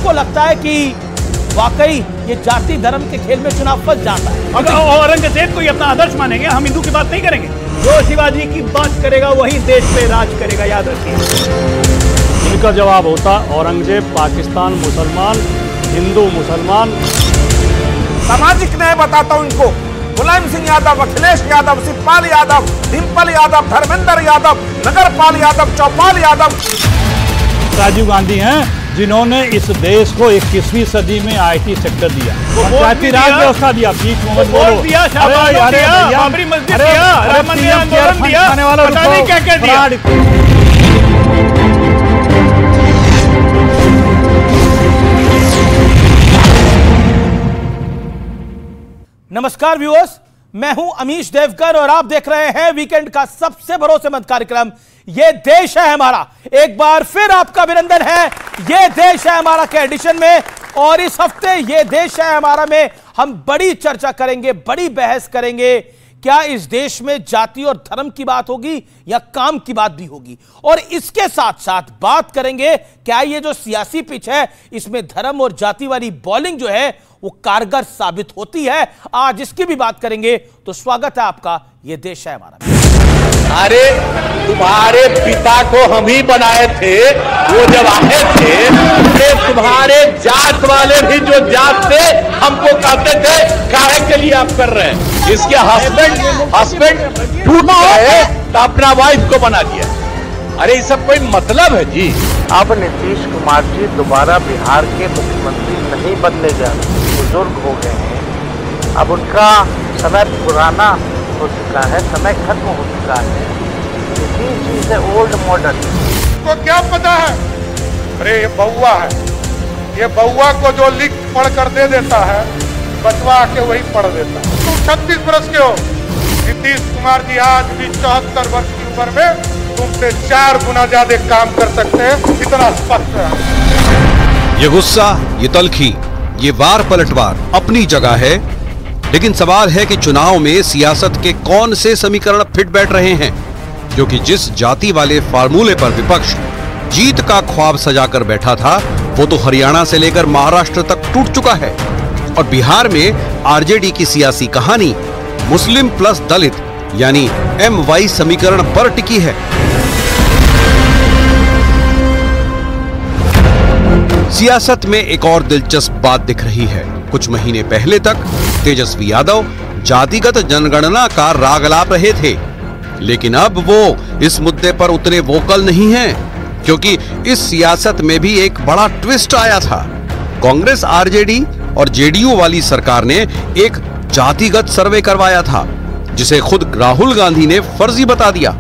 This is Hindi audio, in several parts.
आपको लगता है कि वाकई ये जाति धर्म के खेल में चुनाव फंस जाता है? अगर औरंगजेब को ही अपना आदर्श मानेंगे, हम हिंदू की बात नहीं करेंगे। जो शिवाजी की बात करेगा वही देश पे राज करेगा, याद रखिए। इनका जवाब होता औरंगजेब पाकिस्तान मुसलमान, हिंदू मुसलमान। सामाजिक न्याय बताता हूं इनको। मुलायम सिंह यादव, अखिलेश यादव, शिवपाल यादव, डिम्पल यादव, धर्मेंद्र यादव, नगरपाल यादव, चौपाल यादव। राजीव गांधी हैं जिन्होंने इस देश को 21वीं सदी में IT सेक्टर दिया, पंचायती राज व्यवस्था दिया, बीच में दिया, बाबरी मस्जिद दिया, राम मंदिर आंदोलन दिया, पता नहीं क्या-क्या दिया। नमस्कार व्यूअर्स, मैं हूं अमीश देवकर और आप देख रहे हैं वीकेंड का सबसे भरोसेमंद कार्यक्रम ये देश है हमारा। एक बार फिर आपका अभिनंदन है ये देश है हमारा के एडिशन में। और इस हफ्ते ये देश है हमारा में हम बड़ी चर्चा करेंगे, बड़ी बहस करेंगे। क्या इस देश में जाति और धर्म की बात होगी या काम की बात भी होगी? और इसके साथ साथ बात करेंगे क्या ये जो सियासी पिच है इसमें धर्म और जाति वाली बॉलिंग जो है वो कारगर साबित होती है? आज इसकी भी बात करेंगे। तो स्वागत है आपका ये देश है हमारा। अरे तुम्हारे पिता को हम ही बनाए थे, वो जब आए थे तुम्हारे जात वाले भी जो जात थे हमको कहते थे काहे के लिए आप कर रहे हैं। इसके हस्बैंड टूट गए तो अपना वाइफ को बना दिया। अरे ये सब कोई मतलब है जी? अब नीतीश कुमार जी दोबारा बिहार के मुख्यमंत्री नहीं बनने जा रहे, बुजुर्ग हो गए हैं। अब उनका समय पुराना हो चुका है, समय खत्म हो चुका है। नीतीश जी से ओल्ड मॉडल को क्या पता है? अरे ये बउआ है, ये बउआ को जो लिख पढ़ कर दे देता है बचवा आके वही पढ़ देता है। तुम 36 वर्ष के हो, नीतीश कुमार जी आज भी 74 वर्ष की उम्र में तुमसे 4 गुना ज्यादा काम कर सकते हैं, इतना स्पष्ट है। ये गुस्सा, ये तल्खी, ये वार पलटवार अपनी जगह है, लेकिन सवाल है कि चुनाव में सियासत के कौन से समीकरण फिट बैठ रहे हैं, क्योंकि जिस जाति वाले फार्मूले पर विपक्ष जीत का ख्वाब सजाकर बैठा था वो तो हरियाणा से लेकर महाराष्ट्र तक टूट चुका है। और बिहार में आरजेडी की सियासी कहानी मुस्लिम प्लस दलित यानी MY समीकरण पर टिकी है। सियासत में एक और दिलचस्प बात दिख रही है। कुछ महीने पहले तक तेजस्वी यादव जातिगत जनगणना का राग अलाप रहे थे, लेकिन अब वो इस मुद्दे पर उतने वोकल नहीं हैं, क्योंकि इस सियासत में भी एक बड़ा ट्विस्ट आया था। कांग्रेस, आरजेडी और जेडीयू वाली सरकार ने एक जातिगत सर्वे करवाया था, जिसे खुद राहुल गांधी ने फर्जी बता दिया।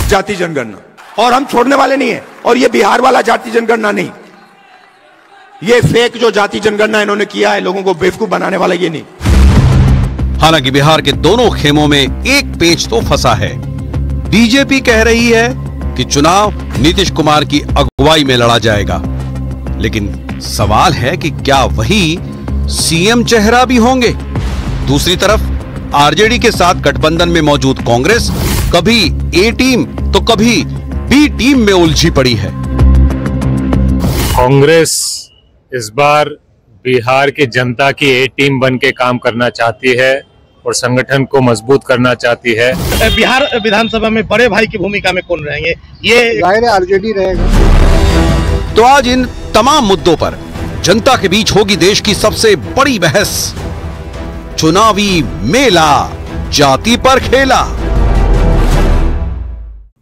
जाति जनगणना और हम छोड़ने वाले नहीं है। और ये बिहार वाला जाति जनगणना नहीं, ये फेक जो जाति जनगणना इन्होंने किया है लोगों को बेवकूफ बनाने वाला, ये नहीं। हालांकि बिहार के दोनों खेमों में एक पेच तो फंसा है। बीजेपी कह रही है कि चुनाव नीतीश कुमार की अगुवाई में लड़ा जाएगा, लेकिन सवाल है कि क्या वही सीएम चेहरा भी होंगे? दूसरी तरफ आरजेडी के साथ गठबंधन में मौजूद कांग्रेस कभी ए टीम तो कभी बी टीम में उलझी पड़ी है। कांग्रेस इस बार बिहार की जनता की ए टीम बन के काम करना चाहती है और संगठन को मजबूत करना चाहती है। बिहार विधानसभा में बड़े भाई की भूमिका में कौन रहेंगे? ये आरजेडी रहेगा। तो आज इन तमाम मुद्दों पर जनता के बीच होगी देश की सबसे बड़ी बहस। चुनावी मेला, जाति पर खेला।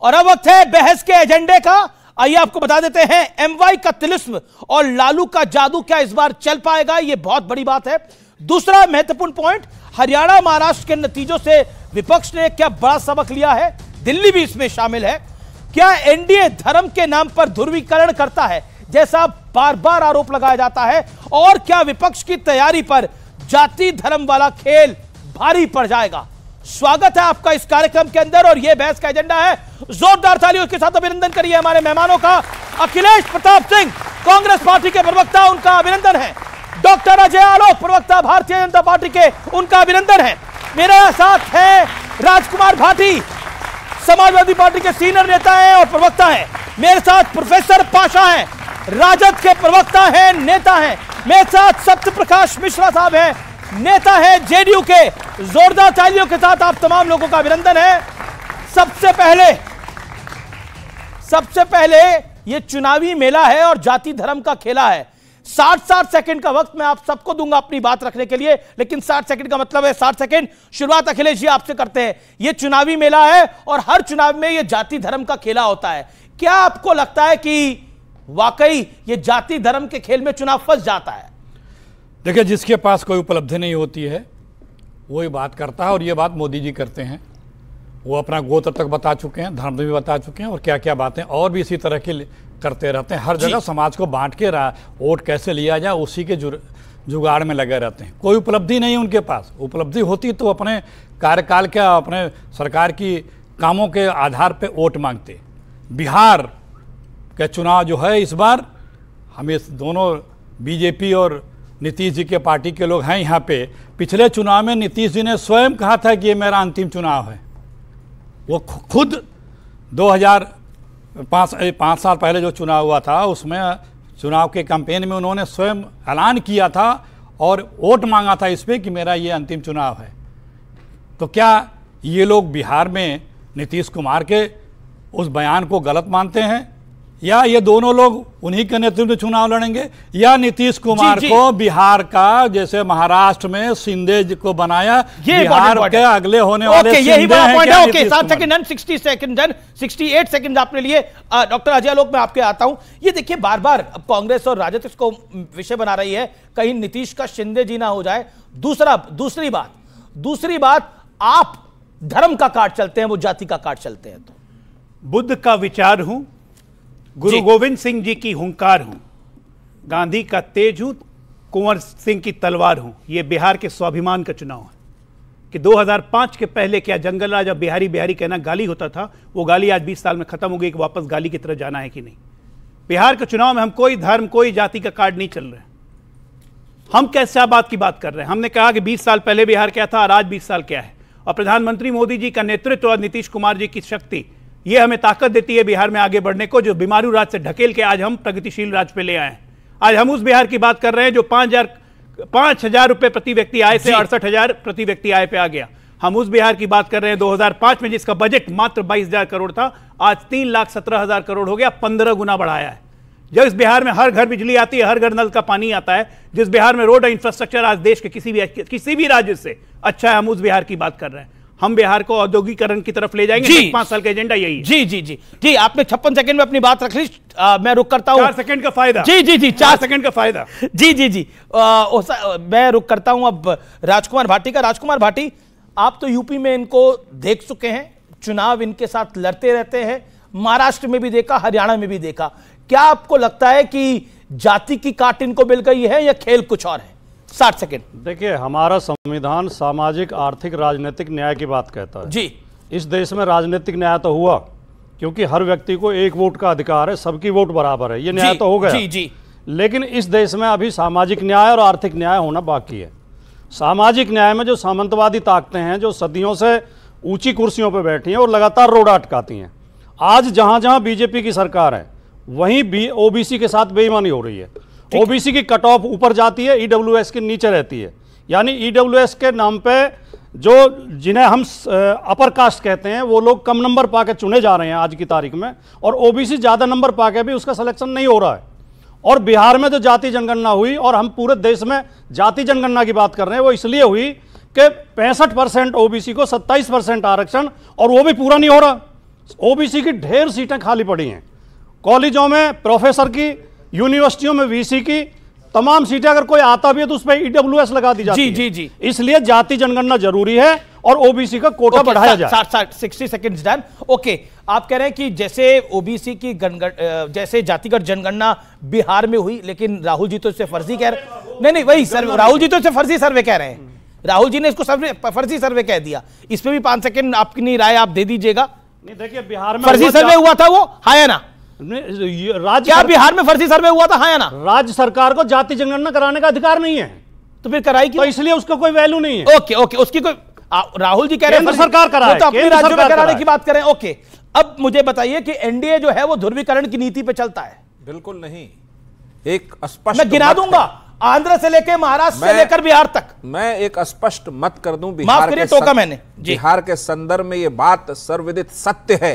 और अब वक्त है बहस के एजेंडे का। आइए आपको बता देते हैं MY का तिलिस्म और लालू का जादू क्या इस बार चल पाएगा, यह बहुत बड़ी बात है। दूसरा महत्वपूर्ण पॉइंट, हरियाणा महाराष्ट्र के नतीजों से विपक्ष ने क्या बड़ा सबक लिया है, दिल्ली भी इसमें शामिल है। क्या एनडीए धर्म के नाम पर ध्रुवीकरण करता है जैसा बार बार आरोप लगाया जाता है, और क्या विपक्ष की तैयारी पर जाति धर्म वाला खेल भारी पड़ जाएगा? स्वागत है आपका इस कार्यक्रम के अंदर और यह बहस का एजेंडा है। जोरदार तालियों के साथ अभिनंदन करिए हमारे मेहमानों का। अखिलेश प्रताप सिंह कांग्रेस पार्टी के प्रवक्ता, उनका अभिनंदन है। डॉक्टर अजय आलोक प्रवक्ता भारतीय जनता पार्टी के, उनका अभिनंदन है। मेरे साथ है राजकुमार भाटी, समाजवादी पार्टी के सीनियर नेता हैं और प्रवक्ता हैं। मेरे साथ प्रोफेसर पाशा हैं, राजद के प्रवक्ता हैं, नेता हैं। मेरे साथ सत्य प्रकाश मिश्रा साहब हैं, नेता है जेडीयू के। जोरदार तालियों के साथ आप तमाम लोगों का अभिनंदन है। सबसे पहले यह चुनावी मेला है और जाति धर्म का खेला है। 60 सेकंड का वक्त मैं आप सबको दूंगा अपनी बात रखने के लिए, लेकिन 60 सेकंड का मतलब है 60 सेकंड। शुरुआत अखिलेश जी आपसे करते हैं। यह चुनावी मेला है और हर चुनाव में यह जाति धर्म का खेला होता है। क्या आपको लगता है कि वाकई यह जाति धर्म के खेल में चुनाव फंस जाता है? देखिए, जिसके पास कोई उपलब्धि नहीं होती है वो ये बात करता है, और ये बात मोदी जी करते हैं। वो अपना गोत्र तक बता चुके हैं, धर्म भी बता चुके हैं, और क्या क्या बातें और भी इसी तरह के करते रहते हैं। हर जगह समाज को बांट के वोट कैसे लिया जाए उसी के जुगाड़ में लगे रहते हैं। कोई उपलब्धि नहीं उनके पास। उपलब्धि होती तो अपने कार्यकाल के, अपने सरकार की कामों के आधार पर वोट मांगते। बिहार का चुनाव जो है इस बार, हम इस दोनों बीजेपी और नीतीश जी के पार्टी के लोग हैं यहाँ पे। पिछले चुनाव में नीतीश जी ने स्वयं कहा था कि ये मेरा अंतिम चुनाव है। वो खुद 2005 साल पहले जो चुनाव हुआ था उसमें चुनाव के कैंपेन में उन्होंने स्वयं ऐलान किया था और वोट मांगा था इस पे कि मेरा ये अंतिम चुनाव है। तो क्या ये लोग बिहार में नीतीश कुमार के उस बयान को गलत मानते हैं, या ये दोनों लोग उन्हीं के नेतृत्व में चुनाव लड़ेंगे, या नीतीश कुमार को बिहार का जैसे महाराष्ट्र में शिंदे को बनाया, बिहार के अगले होने वाले यही पॉइंट है। Okay, 7 second done, 60 second done, 68 second आपने लिए। डॉक्टर अजय आलोक मैं आपके आता हूं। ये देखिए, बार बार कांग्रेस और राजद इसको विषय बना रही है, कहीं नीतीश का शिंदे जी ना हो जाए। दूसरी बात, आप धर्म का कार्ड चलते हैं, वो जाति का कार्ड चलते हैं। तो बुद्ध का विचार हूं, गुरु गोविंद सिंह जी की हुंकार हूं, गांधी का तेज हूं, कुंवर सिंह की तलवार हूं। यह बिहार के स्वाभिमान का चुनाव है कि 2005 के पहले क्या जंगल राज अब बिहारी बिहारी कहना गाली होता था, वो गाली आज 20 साल में खत्म हो गई कि वापस गाली की तरह जाना है कि नहीं। बिहार के चुनाव में हम कोई धर्म कोई जाति का कार्ड नहीं चल रहे। हम कैसे बात की बात कर रहे हैं? हमने कहा कि 20 साल पहले बिहार क्या था और आज 20 साल क्या है, और प्रधानमंत्री मोदी जी का नेतृत्व और नीतीश कुमार जी की शक्ति, ये हमें ताकत देती है बिहार में आगे बढ़ने को, जो बीमारू राज से ढकेल के आज हम प्रगतिशील राज पे ले आए हैं। आज हम उस बिहार की बात कर रहे हैं जो 5,000 रुपए प्रति व्यक्ति आय से 68,000 प्रति व्यक्ति आय पे आ गया। हम उस बिहार की बात कर रहे हैं 2005 में जिसका बजट मात्र 22,000 करोड़ था, आज 3,17,000 करोड़ हो गया, 15 गुना बढ़ाया है। जिस बिहार में हर घर बिजली आती है, हर घर नल का पानी आता है, जिस बिहार में रोड इंफ्रास्ट्रक्चर आज देश के किसी भी राज्य से अच्छा है, हम उस बिहार की बात कर रहे हैं। हम बिहार को औद्योगिकरण की तरफ ले जाएंगे। 5 साल का एजेंडा यही है। जी, आपने 56 सेकंड में अपनी बात रख ली। मैं रुक करता हूं। 4 सेकंड का फायदा। जी, 4 सेकंड का फायदा। जी। मैं रुक करता हूं अब राजकुमार भाटी का। राजकुमार भाटी, आप तो यूपी में इनको देख चुके हैं, चुनाव इनके साथ लड़ते रहते हैं, महाराष्ट्र में भी देखा, हरियाणा में भी देखा। क्या आपको लगता है कि जाति की काट इनको मिल गई है या खेल कुछ और है? 60 सेकंड। देखिए, हमारा संविधान सामाजिक आर्थिक राजनीतिक न्याय की बात कहता है। जी, इस देश में राजनीतिक न्याय तो हुआ क्योंकि हर व्यक्ति को एक वोट का अधिकार है, सबकी वोट बराबर है, ये न्याय तो हो गया। जी। लेकिन इस देश में अभी सामाजिक न्याय और आर्थिक न्याय होना बाकी है। सामाजिक न्याय में जो सामंतवादी ताकतें हैं, जो सदियों से ऊंची कुर्सियों पर बैठी हैं और लगातार रोड अटकाती हैं, आज जहां जहां बीजेपी की सरकार है वहीं ओबीसी के साथ बेईमानी हो रही है। ओबीसी की कट ऑफ ऊपर जाती है, ईडब्ल्यूएस के नीचे रहती है। यानी ईडब्ल्यूएस के नाम पे जिन्हें हम अपर कास्ट कहते हैं, वो लोग कम नंबर पाके चुने जा रहे हैं आज की तारीख में, और ओबीसी ज्यादा नंबर पाके भी उसका सिलेक्शन नहीं हो रहा है। और बिहार में जो जाति जनगणना हुई, और हम पूरे देश में जाति जनगणना की बात कर रहे हैं, वो इसलिए हुई कि 65% ओबीसी को 27% आरक्षण, और वो भी पूरा नहीं हो रहा। ओबीसी की ढेर सीटें खाली पड़ी हैं, कॉलेजों में प्रोफेसर की, यूनिवर्सिटियों में वीसी की, तमाम सीटें अगर कोई आता भी है तो उस पर ईडब्ल्यूएस लगा दी जाती है। जी। इसलिए जाति जनगणना जरूरी है और ओबीसी का कोटा बढ़ाया जाए। 60 सेकंड्स डन। ओके, आप कह रहे हैं कि जैसे ओबीसी की जैसे जातिगत जनगणना बिहार में हुई, लेकिन राहुल जी तो इससे फर्जी कह रहे। नहीं, वही सर, राहुल जी तो इससे फर्जी सर्वे कह रहे हैं। राहुल जी ने इसको फर्जी सर्वे कह दिया। इस पर भी 5 सेकंड आपकी राय आप दे दीजिएगा। नहीं, देखिए, बिहार में फर्जी सर्वे हुआ था, वो हाँ या ना? क्या बिहार में फर्जी सर्वे हुआ था, हाँ या ना? राज्य सरकार को जाति जनगणना कराने का अधिकार नहीं है, तो फिर कराई क्यों? तो इसलिए उसका कोई वैल्यू नहीं है। ओके, उसकी कोई राहुल जी कह रहे हैं केंद्र सरकार कराए, तो अपने राज्यों में कराने की बात करें। ओके, अब मुझे बताइए कि एनडीए जो है वो ध्रुवीकरण की नीति पे चलता है? बिल्कुल नहीं। एक स्पष्ट मैं गिना दूंगा, आंध्र से लेकर महाराष्ट्र से लेकर बिहार तक। मैं एक स्पष्ट मत कर दूं, बिहार के संदर्भ में यह बात सर्वविदित सत्य है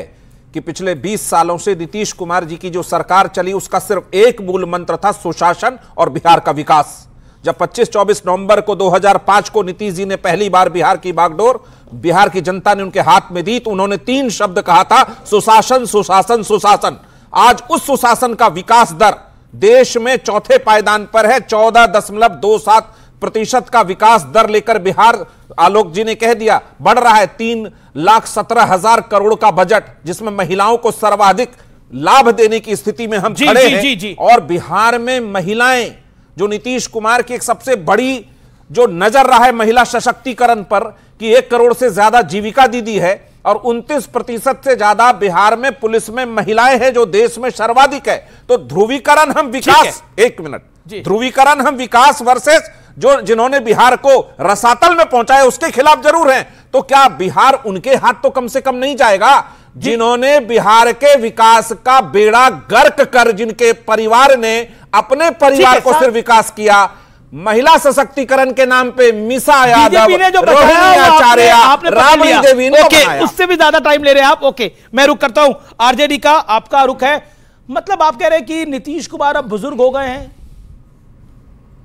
कि पिछले 20 सालों से नीतीश कुमार जी की जो सरकार चली उसका सिर्फ एक मूल मंत्र था, सुशासन और बिहार का विकास। जब 25-24 नवंबर को 2005 को नीतीश जी ने पहली बार बिहार की बागडोर बिहार की जनता ने उनके हाथ में दी तो उन्होंने 3 शब्द कहा था, सुशासन सुशासन सुशासन। आज उस सुशासन का विकास दर देश में चौथे पायदान पर है। 14.27% का विकास दर लेकर बिहार, आलोक जी ने कह दिया, बढ़ रहा है। 3,17,000 करोड़ का बजट, जिसमें महिलाओं को सर्वाधिक लाभ देने की स्थिति में हम खड़े हैं। और बिहार में महिलाएं, जो नीतीश कुमार की एक सबसे बड़ी जो नजर रहा है महिला सशक्तिकरण पर कि 1 करोड़ से ज्यादा जीविका दीदी है और 29% से ज्यादा बिहार में पुलिस में महिलाएं हैं, जो देश में सर्वाधिक है। तो ध्रुवीकरण हम विकास, 1 मिनट, ध्रुवीकरण हम विकास वर्सेस जो जिन्होंने बिहार को रसातल में पहुंचाया उसके खिलाफ जरूर हैं। तो क्या बिहार उनके हाथ तो कम से कम नहीं जाएगा जिन्होंने बिहार के विकास का बेड़ा गर्क कर, जिनके परिवार ने अपने परिवार को सिर्फ विकास किया, महिला सशक्तिकरण के नाम पे मिसा यादव, रोहिणी आचार्य, राबड़ी देवी ने बनाया। उससे भी ज्यादा टाइम ले रहे हैं आप। ओके, मैं रुक करता हूं। आरजेडी का आपका रुख है, मतलब आप कह रहे हैं कि नीतीश कुमार अब बुजुर्ग हो गए हैं।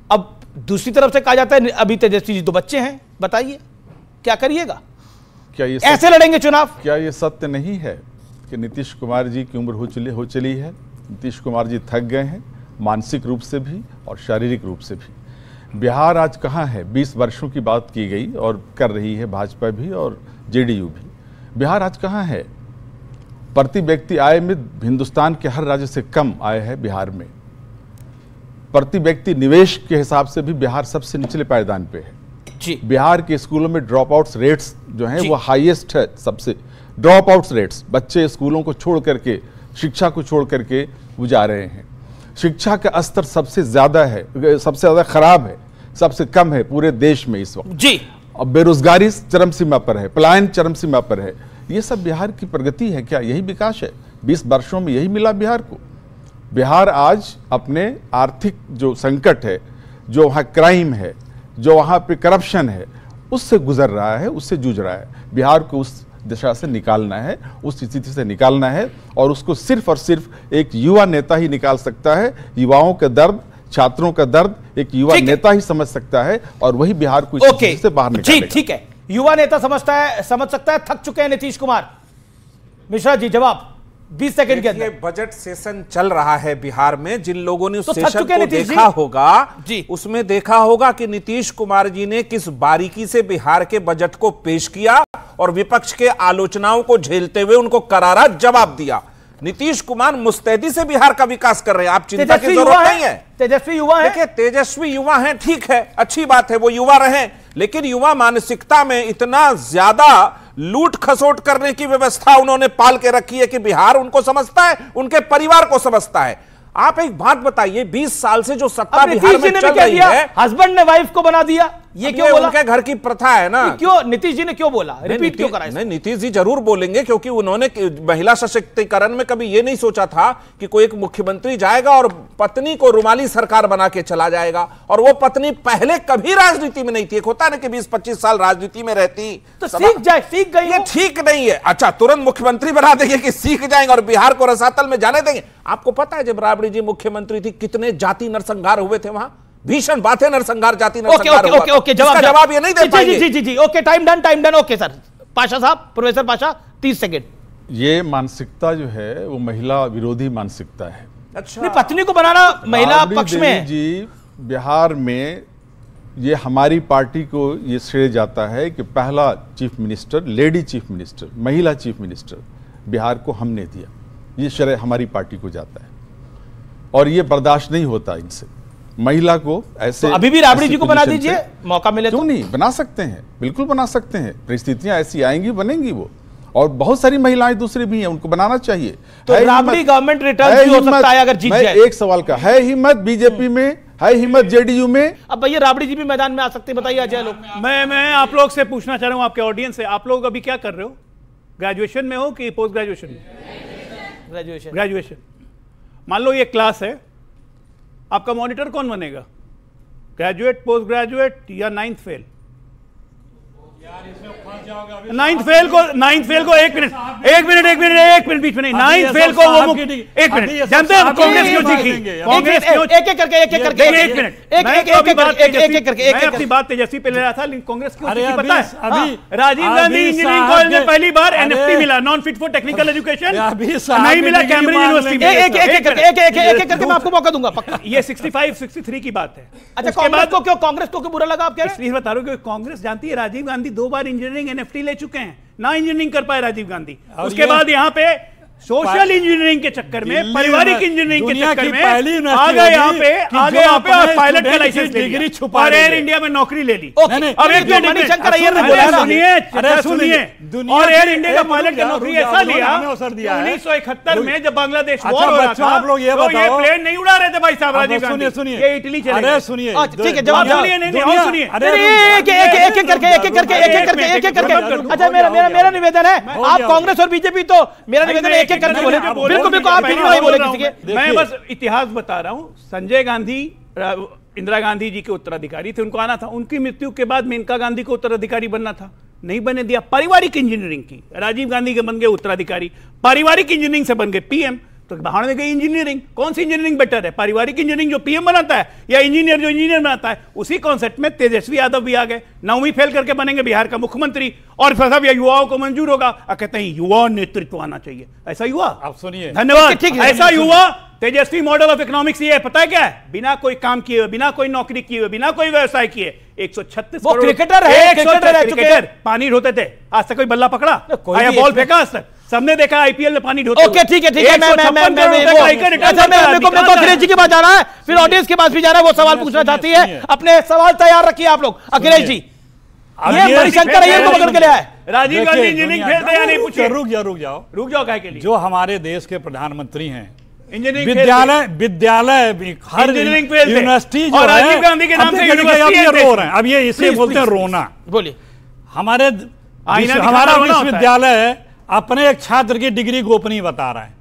अब दूसरी तरफ से कहा जाता है अभी तेजस्वी जी तो बच्चे हैं, बताइए क्या करिएगा? क्या ये ऐसे लड़ेंगे चुनाव? क्या ये सत्य नहीं है कि नीतीश कुमार जी की उम्र हो चली है? नीतीश कुमार जी थक गए हैं, मानसिक रूप से भी और शारीरिक रूप से भी। बिहार आज कहाँ है? 20 वर्षों की बात की गई और कर रही है भाजपा भी और जेडीयू भी। बिहार आज कहाँ है? प्रति व्यक्ति आय में हिंदुस्तान के हर राज्य से कम आय है बिहार में। प्रति व्यक्ति निवेश के हिसाब से भी बिहार सबसे निचले पायदान पे है जी। बिहार के स्कूलों में ड्रॉप आउट्स रेट्स जो हैं वो हाईएस्ट है सबसे। ड्रॉप आउट्स रेट्स, बच्चे स्कूलों को छोड़ करके, शिक्षा को छोड़ करके वो जा रहे हैं। शिक्षा का स्तर सबसे ज्यादा है, सबसे ज्यादा खराब है, सबसे कम है पूरे देश में इस वक्त जी। अब बेरोजगारी चरम सीमा पर है, पलायन चरम सीमा पर है। ये सब बिहार की प्रगति है क्या? यही विकास है? 20 वर्षों में यही मिला बिहार को? बिहार आज अपने आर्थिक जो संकट है, जो वहाँ क्राइम है, जो वहाँ पे करप्शन है, उससे गुजर रहा है, उससे जूझ रहा है। बिहार को उस दिशा से निकालना है, उस स्थिति से निकालना है, और उसको सिर्फ और सिर्फ एक युवा नेता ही निकाल सकता है। युवाओं का दर्द, छात्रों का दर्द एक युवा नेता ही समझ सकता है, और वही बिहार को इस स्थिति से बाहर निकालेगा। ठीक है, युवा नेता समझ सकता है। थक चुके हैं नीतीश कुमार। मिश्रा जी जवाब 20 सेकंड के अंदर। बजट सेशन चल रहा है बिहार में, जिन लोगों ने उस सेशन को देखा होगा उसमें देखा होगा कि नीतीश कुमार जी ने किस बारीकी से बिहार के बजट को पेश किया और विपक्ष के आलोचनाओं को झेलते हुए उनको करारा जवाब दिया। नीतीश कुमार मुस्तैदी से बिहार का विकास कर रहे हैं, आप चिंता की जरूरत नहीं है। तेजस्वी युवा है, देखिए तेजस्वी युवा हैं, ठीक है, अच्छी बात है वो युवा रहे, लेकिन युवा मानसिकता में इतना ज्यादा लूट खसोट करने की व्यवस्था उन्होंने पाल के रखी है कि बिहार उनको समझता है, उनके परिवार को समझता है। आप एक बात बताइए, 20 साल से जो सत्ता बिहार में चल रही है, हस्बैंड ने वाइफ को बना दिया, ये क्यों बोला? उनके घर की प्रथा है ना। क्यों नीतीश जी ने क्यों बोला? रिपीट क्यों करा? नहीं, नीतीश जी जरूर बोलेंगे, क्योंकि उन्होंने महिला सशक्तिकरण में कभी ये नहीं सोचा था कि कोई एक मुख्यमंत्री जाएगा और पत्नी को रुमाली सरकार बना के चला जाएगा। और वो पत्नी पहले कभी राजनीति में नहीं थी। एक होता है ना कि 20-25 साल राजनीति में रहती तो सीख गई। ये ठीक नहीं है। अच्छा, तुरंत मुख्यमंत्री बना देंगे कि सीख जाएंगे और बिहार को रसातल में जाने देंगे? आपको पता है जब राबड़ी जी मुख्यमंत्री थी कितने जाति नरसंहार हुए थे वहां? भीषण बातें नरसंहार, जाति नरसंहार। ओके, जवाब ये नहीं दे पाएंगे। जी, okay, time done. Okay sir, Pasha साहब, प्रोफेसर पाशा, 30 सेकंड। ये मानसिकता जो है वो महिला विरोधी मानसिकता है। अच्छा, पत्नी को बनाना महिला पक्ष में जी। बिहार में ये हमारी पार्टी को ये श्रेय जाता है कि पहला chief minister, lady chief minister, महिला चीफ मिनिस्टर बिहार को हमने दिया। ये श्रेय हमारी पार्टी को जाता है और ये बर्दाश्त नहीं होता इनसे। महिला को ऐसे, तो अभी भी राबड़ी जी को बना दीजिए, मौका मिले क्यों नहीं? बना सकते हैं, बिल्कुल बना सकते हैं। परिस्थितियां ऐसी आएंगी, बनेंगी वो। और बहुत सारी महिलाएं दूसरी भी हैं, उनको बनाना चाहिए। तो राबड़ी गवर्नमेंट रिटर्न भी हो सकता है अगर जीत जाए। एक सवाल का है हिम्मत बीजेपी में, है हिम्मत जेडीयू में? अब भैया राबड़ी जी भी मैदान में आ सकते हैं, बताइए अजय लोग। मैं आप लोग से पूछना चाह रहा हूं, आपके ऑडियंस से, आप लोग अभी क्या कर रहे हो? ग्रेजुएशन में हो कि पोस्ट ग्रेजुएशन में? ग्रेजुएशन। मान लो ये क्लास है, आपका मॉनिटर कौन बनेगा? ग्रेजुएट, पोस्ट ग्रेजुएट या 9th फेल? 9th फेल को 1 मिनट बीच में नहीं, 9th फेल को वो 1 मिनट जानते हैं कांग्रेस क्यों जीती? कांग्रेस क्यों एक करके मैं अपनी बात तेजस्वी पे ले रहा था, लेकिन कांग्रेस क्यों जीती पता है? राजीव गांधी इंजीनियरिंग कॉलेज में पहली बार एनएफटी मिला, non fit for technical education, नहीं मिला कैम्ब्रिज यूनिवर्सिटी में। एक करके मैं आपको मौका दूंगा पक्का। ये 65-63 की बात है। अच्छा, कांग्रेस को क्यों बुरा लगा आप कह रहे हैं? बता रहा हूं, कांग्रेस जानती है राजीव गांधी 2 बार इंजीनियरिंग एनएफटी ले चुके हैं, ना इंजीनियरिंग कर पाए राजीव गांधी। उसके बाद यहाँ पे सोशल इंजीनियरिंग के चक्कर में, पारिवारिक इंजीनियरिंग के चक्कर में आ गए यहाँ पे और पायलट का लाइसेंस डिग्री छुपा और एयर इंडिया में नौकरी ले ली। अब एक मणिशंकर अय्यर ने बोला, सुनिए, और एयर इंडिया का पायलट का नौकरी ऐसा लिया 1971 में जब बांग्लादेश वॉर हो रहा था, आप लोग ये प्लेन नहीं उड़ा रहे थे भाई साहब राजीव गांधी, सुनिए ये इटली चले गए। सुनिए ठीक है, जवाब सुनिए, एक एक करके। अच्छा, मेरा निवेदन है, आप कांग्रेस और बीजेपी तो मेरा निवेदन है करके बोले, बिल्कुल आप नहीं बोले किसी के। मैं बस इतिहास बता रहा हूं। संजय गांधी इंदिरा गांधी जी के उत्तराधिकारी थे, उनको आना था। उनकी मृत्यु के बाद मेनका गांधी को उत्तराधिकारी बनना था, नहीं बनने दिया। पारिवारिक इंजीनियरिंग की, राजीव गांधी के बन गए उत्तराधिकारी, पारिवारिक इंजीनियरिंग से बन गए पीएम। तो बाहर में गई इंजीनियरिंग, कौन सी इंजीनियरिंग बेटर है? पारिवारिक इंजीनियरिंग जो पीएम बनाता है या इंजीनियर जो इंजीनियर बनाता है? उसी कॉन्सेप्ट में तेजस्वी यादव भी आ गए, 9वीं फेल करके बनेंगे बिहार का मुख्यमंत्री, और साहब युवाओं को मंजूर होगा। कहते हैं युवा नेतृत्व आना चाहिए, ऐसा युवा। आप सुनिए, धन्यवाद। ऐसा युवा तेजस्वी मॉडल ऑफ इकोनॉमिक्स ये है, पता है क्या है? बिना कोई काम किए हुए, बिना कोई नौकरी किए हुए, बिना कोई व्यवसाय किए 136 करोड़ क्रिकेटर पानी ढोते थे। आज तक कोई बल्ला पकड़ा? बॉल फेंका आज तक? सबने देखा आईपीएल में पानी ढोते। ओके ठीक है, अखिलेश जी के पास जाना है, फिर ऑडियंस के पास भी जाना है, वो सवाल पूछना चाहती है। अपने सवाल तैयार रखिए आप लोग। अखिलेश जी, ये मणिशंकर अय्यर को पकड़ के ले आए। राजीव गांधी इंजीनियरिंग फेल थे या नहीं? पूछिए। रुक जाओ क्या के लिए? जो हमारे देश के प्रधानमंत्री हैं, विद्यालय हर यूनिवर्सिटी जो है, राजीव गांधी के नाम से यूनिवर्सिटी रो रहे हैं। अब ये इसे बोलते हैं रोना। बोलिए। हमारा विश्वविद्यालय अपने एक छात्र की डिग्री गोपनीय बता रहा है।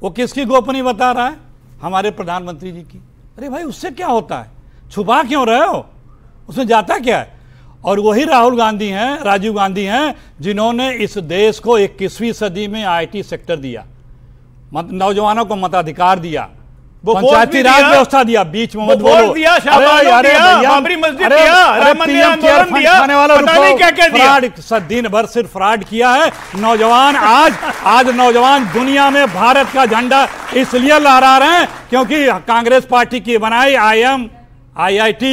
वो किसकी गोपनीय बता रहा है? हमारे प्रधानमंत्री जी की। अरे भाई, उससे क्या होता है? छुपा क्यों रहे हो? उसमें जाता क्या है? और वही राहुल गांधी हैं, राजीव गांधी हैं, जिन्होंने इस देश को 21वीं सदी में आईटी सेक्टर दिया, नौजवानों को मताधिकार दिया, पंचायती राज व्यवस्था दिया, बीच में मत बोलो, दिन भर सिर्फ फ्रॉड किया है। नौजवान आज नौजवान दुनिया में भारत का झंडा इसलिए लहरा रहे हैं क्योंकि कांग्रेस पार्टी की बनाई IIM, IIT,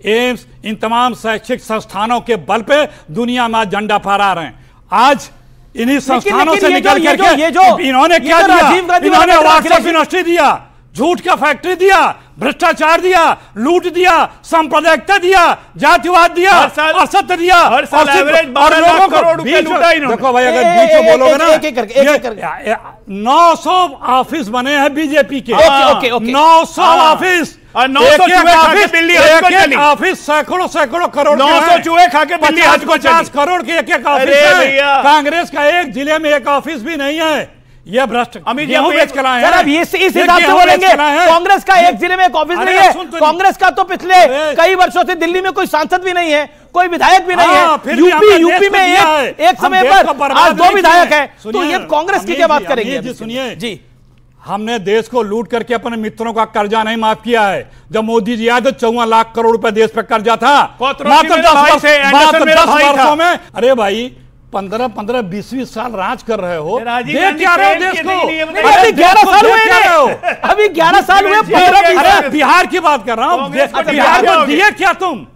एम्स, इन तमाम शैक्षिक संस्थानों के बल पे दुनिया में झंडा फहरा रहे हैं। आज इन्हीं संस्थानों से निकल करके इन्होंने क्या दिया? इन्होंने व्हाट्सएप यूनिवर्सिटी दिया, झूठ का फैक्ट्री दिया, भ्रष्टाचार दिया, लूट दिया, सांप्रदायिकता दिया, जातिवाद दिया, असत्य दिया, और लोगों को देखो भाई, अगर बीच में बोलोगे ना, 900 ऑफिस बने हैं बीजेपी के, 900 ऑफिस, 900 ऑफिस सैकड़ों करोड़, 900 चूहे खा के 50 करोड़ के एक ऑफिस है। कांग्रेस का एक जिले में एक ऑफिस भी नहीं है। ये भ्रष्ट गेहूं बेच कर आए हैं। अब इस हिसाब से बोलेंगे कांग्रेस का एक जिले में एक ऑफिस नहीं है। कांग्रेस का तो पिछले कई वर्षों से दिल्ली में कोई सांसद भी नहीं है, कोई विधायक भी नहीं है। यूपी में एक समय पर आज 2 विधायक है, तो ये कांग्रेस की क्या बात करेंगे? सुनिए जी, हमने देश को लूट करके अपने मित्रों का कर्जा नहीं माफ किया है। जब मोदी जी आए तो 54 लाख करोड़ रुपए देश पे कर्जा था, मात्र 10 वर्षों में। अरे भाई, 15, 20 साल राज कर रहे हो, देख क्या रहे हो देश को? अभी 11 साल हुए, अभी 11 साल हुए। बिहार की बात कर रहा हूँ, बिहार को दिए क्या तुम?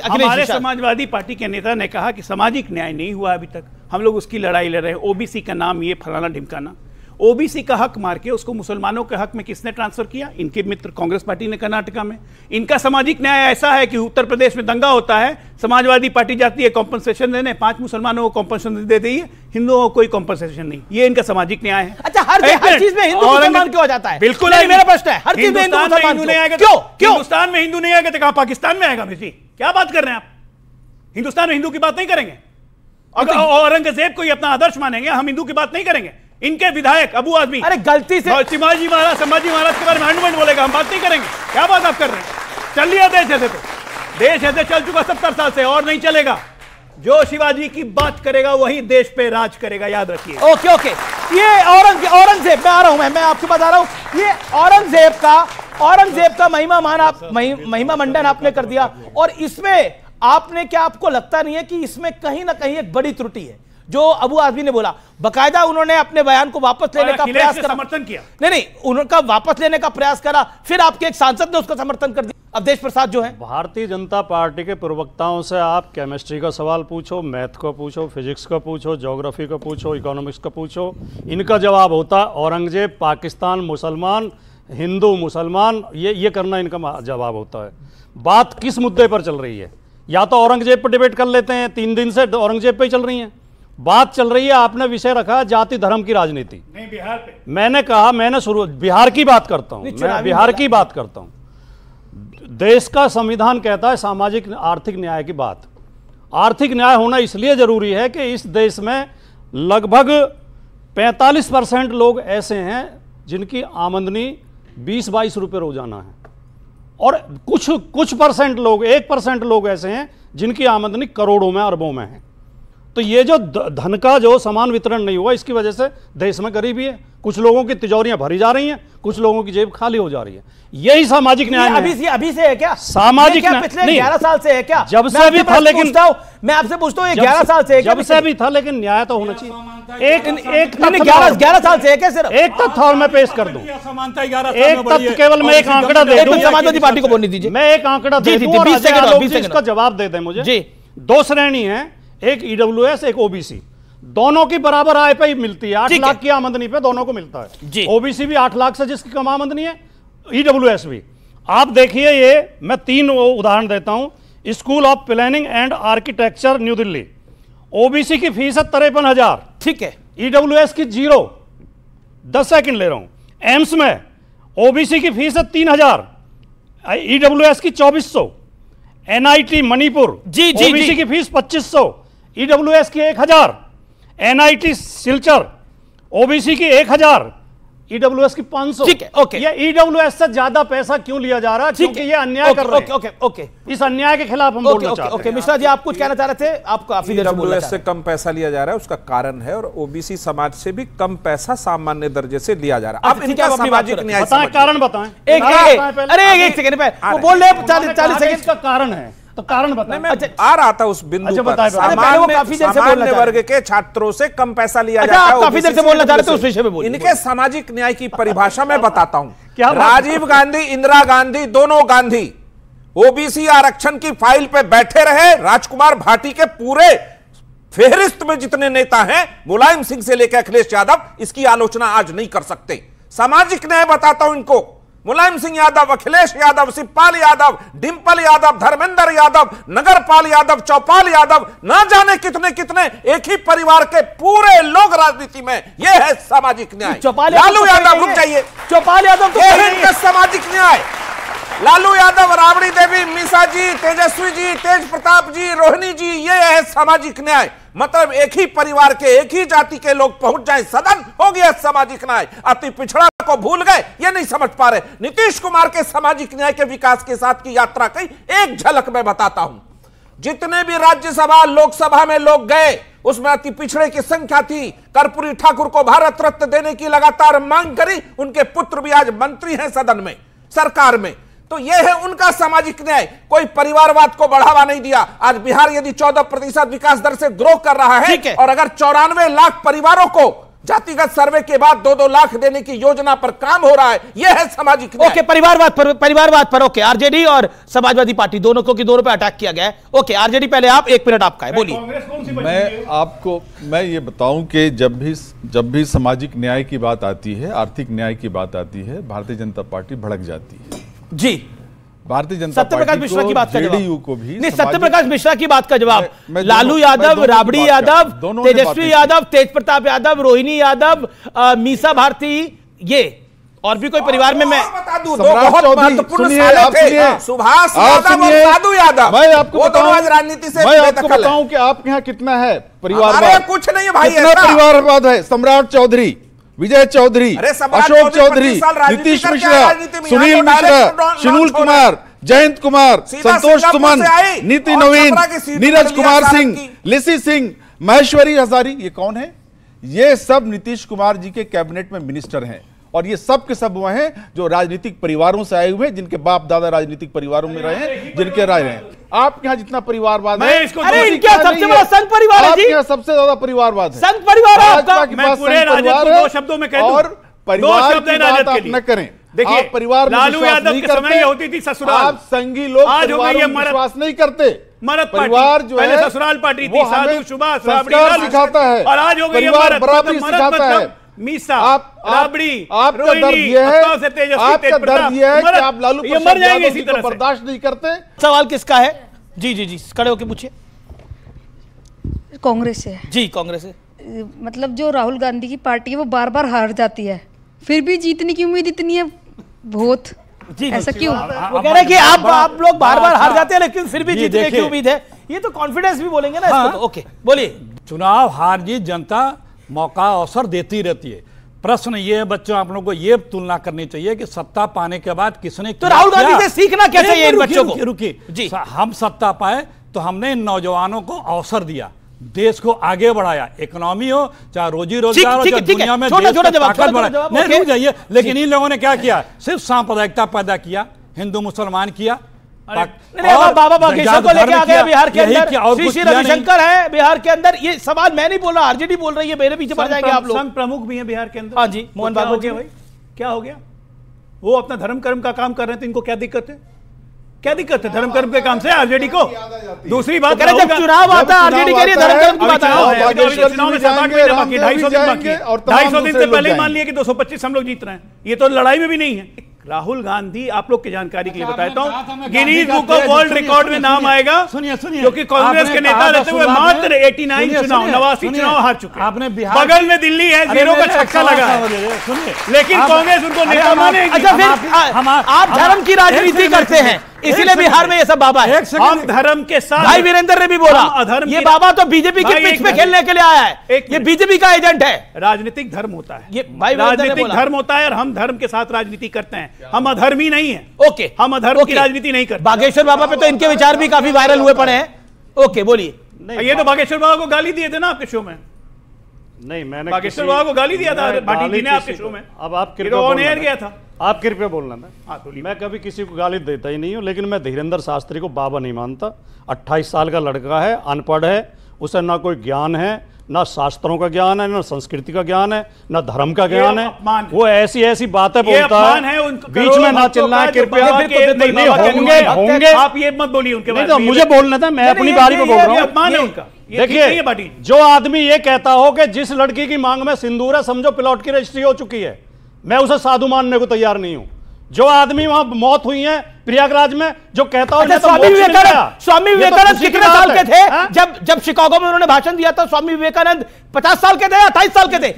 हमारे समाजवादी पार्टी के नेता ने कहा कि सामाजिक न्याय नहीं हुआ अभी तक, हम लोग उसकी लड़ाई लड़ रहे हैं। ओबीसी का नाम ये फलाना ढिमकाना, ओबीसी का हक मार के उसको मुसलमानों के हक में किसने ट्रांसफर किया? इनके मित्र कांग्रेस पार्टी ने कर्नाटका में। इनका सामाजिक न्याय ऐसा है कि उत्तर प्रदेश में दंगा होता है, समाजवादी पार्टी जाती है कॉम्पनसेशन देने, 5 मुसलमानों को कॉम्पनसेशन दे दी है, हिंदुओं को कोई कॉम्पनसेशन नहीं। ये इनका सामाजिक न्याय है। अच्छा, हर चीज में हिंदू मुसलमान क्यों हो जाता है? बिल्कुल नहीं, मेरा प्रश्न है, हर चीज में हिंदू नहीं आएगा। क्यों हिंदुस्तान में हिंदू नहीं आएगा तो कहां पाकिस्तान में आएगा? जी क्या बात कर रहे हैं आप? हिंदुस्तान में हिंदू की बात नहीं करेंगे, औरंगजेब को अपना आदर्श मानेंगे, हम हिंदू की बात नहीं करेंगे। इनके विधायक अबू आदमी, अरे गलती से शिवाजी महाराज संभाजी महाराज के बारे में हैंडमेड बोलेगा, हम बात नहीं करेंगे। क्या बात आप कर रहे हैं? चल लिया देश ऐसे, तो देश ऐसे चल चुका 70 साल से और नहीं चलेगा। जो शिवाजी की बात करेगा वही देश पे राज करेगा, याद रखिए। ओके ओके, ये औरंगजेब, मैं आ रहा हूं, मैं आपके पास आ रहा हूं। ये औरंगजेब का महिमा मंडन आपने कर दिया, और इसमें आपने, क्या आपको लगता नहीं है कि इसमें कहीं ना कहीं एक बड़ी त्रुटि है? जो अबू आदमी ने बोला, बकायदा उन्होंने अपने बयान को वापस लेने का प्रयास करा, समर्थन किया, नहीं उनका वापस लेने का प्रयास करा, फिर आपके एक सांसद ने उसका समर्थन कर दिया। अवधेश प्रसाद जो है, भारतीय जनता पार्टी के प्रवक्ताओं से आप केमिस्ट्री का सवाल पूछो, मैथ को पूछो, फिजिक्स का पूछो, ज्योग्राफी का पूछो, इकोनॉमिक्स का पूछो, इनका जवाब होता औरंगजेब, पाकिस्तान, मुसलमान, हिंदू मुसलमान, ये करना इनका जवाब होता है। बात किस मुद्दे पर चल रही है? या तो औरंगजेब पर डिबेट कर लेते हैं, 3 दिन से औरंगजेब पे ही चल रही है बात, चल रही है। आपने विषय रखा जाति धर्म की राजनीति, नहीं बिहार पे। मैंने कहा, मैंने शुरू बिहार की बात करता हूं, मैं बिहार की बात करता हूं। देश का संविधान कहता है सामाजिक आर्थिक न्याय की बात। आर्थिक न्याय होना इसलिए जरूरी है कि इस देश में लगभग 45% लोग ऐसे हैं जिनकी आमदनी 20-22 रुपये रोजाना है, और कुछ परसेंट लोग, 1% लोग ऐसे हैं जिनकी आमदनी करोड़ों में, अरबों में है। तो ये जो धन का जो समान वितरण नहीं हुआ, इसकी वजह से देश में गरीबी है। कुछ लोगों की तिजोरियां भरी जा रही हैं, कुछ लोगों की जेब खाली हो जा रही है। यही सामाजिक न्याय अभी से है क्या? सामाजिक न्याय पिछले 11 साल से है क्या? जब से भी था, लेकिन मैं आपसे पूछता हूं, ये 11 साल से है क्या? जब से भी था, लेकिन न्याय तो होना चाहिए। एक 11 साल से है क्या? सिर्फ एक तथ्य और मैं पेश कर दूं, एक तथ्य, केवल मैं एक आंकड़ा दे दूं, समाजवादी पार्टी को बोलने दीजिए, मैं एक आंकड़ा दे दूं और इसका जवाब दे दें मुझे जी। 2 श्रेणी है, एक ईडब्ल्यूएस, एक ओबीसी, दोनों की बराबर आय पे ही मिलती है। 8 लाख की आमदनी पे दोनों को मिलता है। ओबीसी भी 8 लाख से जिसकी कम आमदनी है, ईडब्ल्यूएस भी। आप देखिए, ये मैं 3 उदाहरण देता हूं। School of planning and architecture, new Delhi, OBC की फीस है 53,000, ठीक है, ईडब्ल्यूएस की 0। 10 सेकंड ले रहा हूं। एम्स में ओबीसी की फीस है 3,000, ईडब्ल्यूएस की 2,400। एनआईटी मणिपुर, ओबीसी की फीस 2,500, ईडब्ल्यूएस की 1,000। एनआईटी सिलचर, ओबीसी की 1,000, ईडब्ल्यूएस की 500। ठीक है, ओके। ये ईडब्ल्यूएस से ज्यादा पैसा क्यों लिया जा रहा है? क्योंकि ये अन्याय कर रहे हैं। ओके, इस अन्याय के खिलाफ हम बोलना चाहते हैं। ओके, मिश्रा जी आप कुछ कहना चाह रहे थे? आप काफी देर ईडब्ल्यूएस से कम पैसा लिया जा रहा है, उसका कारण है, और ओबीसी समाज से भी कम पैसा सामान्य दर्जे से लिया जा रहा है। अब इनका सामाजिक न्याय कारण बताएं। अरे एक सेकंड, वो बोल रहे हैं 40 सेकंड का कारण है, तो कारण बताएं। मैं आ रहा था उस बिंदु पर। सामान्य वर्ग के छात्रों से कम पैसा लिया जाता है। काफी देर से बोलना चाह रहे थे, उस विषय में बोलिए। इनके सामाजिक न्याय की परिभाषा मैं बताता हूं। राजीव गांधी, इंदिरा गांधी, दोनों गांधी ओबीसी आरक्षण की फाइल पे बैठे रहे। राजकुमार भाटी के पूरे फेहरिस्त में जितने नेता हैं, मुलायम सिंह से लेकर अखिलेश यादव, इसकी आलोचना आज नहीं कर सकते। सामाजिक न्याय बताता हूं इनको। मुलायम सिंह यादव, अखिलेश यादव, शिवपाल यादव, डिंपल यादव, धर्मेंद्र यादव, नगरपाल यादव, चौपाल यादव, ना जाने कितने कितने एक ही परिवार के पूरे लोग राजनीति में। यह है सामाजिक न्याय। लालू यादव, रुक जाइए, चौपाल यादव तो सामाजिक न्याय। लालू यादव, राबड़ी देवी, मीसा जी, तेजस्वी जी, तेज प्रताप जी, रोहिणी जी, ये है सामाजिक न्याय। मतलब एक ही परिवार के, एक ही जाति के लोग पहुंच जाएं सदन, हो गया सामाजिक न्याय। अति पिछड़ा को भूल गए, ये नहीं समझ पा रहे। नीतीश कुमार के सामाजिक न्याय के विकास के साथ की यात्रा की एक झलक मैं बताता हूं। जितने भी राज्यसभा, लोकसभा में लोग गए, उसमें अति पिछड़े की संख्या थी। कर्पूरी ठाकुर को भारत रत्न देने की लगातार मांग करी। उनके पुत्र भी आज मंत्री हैं सदन में, सरकार में। तो यह है उनका सामाजिक न्याय। कोई परिवारवाद को बढ़ावा नहीं दिया। आज बिहार यदि 14% विकास दर से ग्रो कर रहा है, और अगर 94 लाख परिवारों को जातिगत सर्वे के बाद 2-2 लाख देने की योजना पर काम हो रहा है, यह है सामाजिक न्याय। ओके, परिवारवाद पर ओके, आरजेडी और समाजवादी पार्टी दोनों पे अटैक किया गया है। ओके, आरजेडी पहले आप, 1 मिनट आपका है, बोलिए। मैं ये बताऊं कि जब भी सामाजिक न्याय की बात आती है, आर्थिक न्याय की बात आती है, भारतीय जनता पार्टी भड़क जाती है जी। भारतीय जनता सत्यप्रकाश मिश्रा की बात का जेडीयू को भी नहीं, सत्यप्रकाश मिश्रा की बात का जवाब, लालू यादव, राबड़ी यादव, तेजस्वी यादव, तेज प्रताप यादव, रोहिणी यादव, मीसा भारती, ये और भी कोई परिवार में मैं बता दूं, दो बहुत महत्वपूर्ण साले थे, सुभाष यादव और साधु यादव। मैं आपको आज राजनीति से मैं आपको बताऊं कि आपके यहाँ कितना है परिवारवाद। कुछ नहीं है भाई, कितना परिवारवाद है। सम्राट चौधरी, विजय चौधरी, अशोक चौधरी, नीतीश मिश्रा, सुनील मिश्रा, शिनूल कुमार, जयंत कुमार, संतोष सुमन, नीति नवीन, नीरज कुमार सिंह, लिसी सिंह, महेश्वरी हजारी, ये कौन है? ये सब नीतीश कुमार जी के कैबिनेट में मिनिस्टर हैं और ये सब के सब वह हैं जो राजनीतिक परिवारों से आए हुए हैं, जिनके बाप दादा राजनीतिक परिवारों में रहे हैं, जिनके राय हैं। आपके यहाँ जितना परिवारवाद है, सबसे बड़ा संघ परिवार है जी, सबसे ज्यादा परिवारवाद है, संघ परिवार है आपका। मैं पूरे राजद को 2 शब्दों में कह दूं, और परिवार की बात आप न करें। देखिए, परिवार में लालू यादव के समय ये होती थी ससुराल, आप संघी लोग परिवार में विश्वास नहीं करते। परिवार जो है ससुराल पार्टी थी, साधु सुभाष सिखाता है, और आज हो गई परिवार बराबरी सिखाता है। मीसा, राबड़ी, आपका दर्द यह है, आपका दर्द यह है कि आप लालू प्रसाद यादव जी को बर्दाश्त नहीं करते। सवाल किसका है? जी जी जी, खड़े होके पूछिए। कांग्रेस से जी, कांग्रेस से। मतलब जो राहुल गांधी की पार्टी है वो बार बार हार जाती है, फिर भी जीतने की उम्मीद इतनी है बहुत, ऐसा क्यों? वो कह रहे हैं कि आप लोग बार बार हार जाते हैं लेकिन फिर भी जीतने की उम्मीद है। ये तो कॉन्फिडेंस भी बोलेंगे ना इसको तो। ओके, बोलिए। चुनाव हार जीत जनता मौका अवसर देती रहती है। प्रश्न ये है बच्चों, आप लोगों को ये तुलना करनी चाहिए कि सत्ता पाने के बाद किसने तो राहुल गांधी से सीखना क्या चाहिए इन बच्चों को? रुकिए, हम सत्ता पाए तो हमने इन नौजवानों को अवसर दिया, देश को आगे बढ़ाया, इकोनॉमी हो चाहे रोजी रोजगार हो, चाहे दुनिया में ताकत बढ़ाया। नहीं रुक जाइए, लेकिन इन लोगों ने क्या किया? सिर्फ सांप्रदायिकता पैदा किया, हिंदू मुसलमान किया। बाबा बागेश्वर को लेके आ गए बिहार के अंदर, श्री रविशंकर है बिहार के अंदर। ये सवाल मैं नहीं बोल रहा, आरजेडी बोल रही है, मेरे पीछे पड़ जाएंगे आप लोग। संघ प्रमुख भी हैं बिहार के अंदर। हाँ जी, मोहन भागवत जी। भाई क्या हो गया? वो अपना धर्म कर्म का काम कर रहे थे, इनको क्या दिक्कत है? क्या दिक्कत है धर्म कर्म के काम से आरजेडी को? दूसरी बात, जब चुनाव आता है आरजेडी के लिए धर्म कर्म की बात है। चुनाव में 7-8 महीने बाकी, 250 दिन बाकी है। 250 दिन से पहले मान लिया कि 225 हम लोग जीत रहे हैं, ये तो लड़ाई में भी नहीं है। राहुल गांधी, आप लोग की जानकारी के लिए बताता हूं, Guinness book of world record में नाम आएगा, क्योंकि कांग्रेस के नेता रहते हुए मात्र 89 चुनाव, 89 चुनाव हार चुके। आपने बगल में दिल्ली है, 0 का छक्का लगा है, लेकिन कांग्रेस उनको नेता मानेगी। अच्छा, फिर आप धर्म की राजनीति करते हैं, इसीलिए बिहार में ये सब बाबा है। हम धर्म के साथ, भाई वीरेंद्र ने भी बोला, ये बाबा तो बीजेपी के पिच पे खेलने के लिए आया है, ये बीजेपी का एजेंट है। राजनीतिक धर्म होता है, ये भाई राजनीतिक धर्म होता है, और हम धर्म के साथ राजनीति करते हैं, हम अधर्मी नहीं है। ओके, हम अधर्म की राजनीति नहीं करते। बागेश्वर बाबा पे तो इनके विचार भी काफी वायरल हुए पड़े हैं। ओके, बोलिए। ये तो बागेश्वर बाबा को गाली दिए थे ना आपके शो में? नहीं, मैंने बागेश्वर बाबा को गाली दिया था भाटी जी ने आपके शो में। अब आप ऑन एयर गया था, आप कृपया बोलना था। मैं कभी किसी को गाली देता ही नहीं हूं, लेकिन मैं धीरेन्द्र शास्त्री को बाबा नहीं मानता। 28 साल का लड़का है, अनपढ़ है, उसे ना कोई ज्ञान है, ना शास्त्रों का ज्ञान है, ना संस्कृति का ज्ञान है, ना धर्म का ज्ञान है। वो ऐसी ऐसी बातें बोलता है, बीच में ना चिल्लाएं कृपया। होंगे आप ये मत बोलिए उनके बारे में, मुझे बोलना था, मैं अपनी बारी पे बोल रहा हूँ। देखिए, जो आदमी ये कहता हो कि जिस लड़की की मांग में सिंदूर है समझो प्लॉट की रजिस्ट्री हो चुकी है, मैं उसे साधु मानने को तैयार नहीं हूं। जो आदमी वहां मौत हुई है प्रयागराज में, जो कहता हो स्वामी विवेकानंद कितने साल के थे जब शिकागो में उन्होंने भाषण दिया था? स्वामी विवेकानंद 50 साल के थे या 28 साल के थे?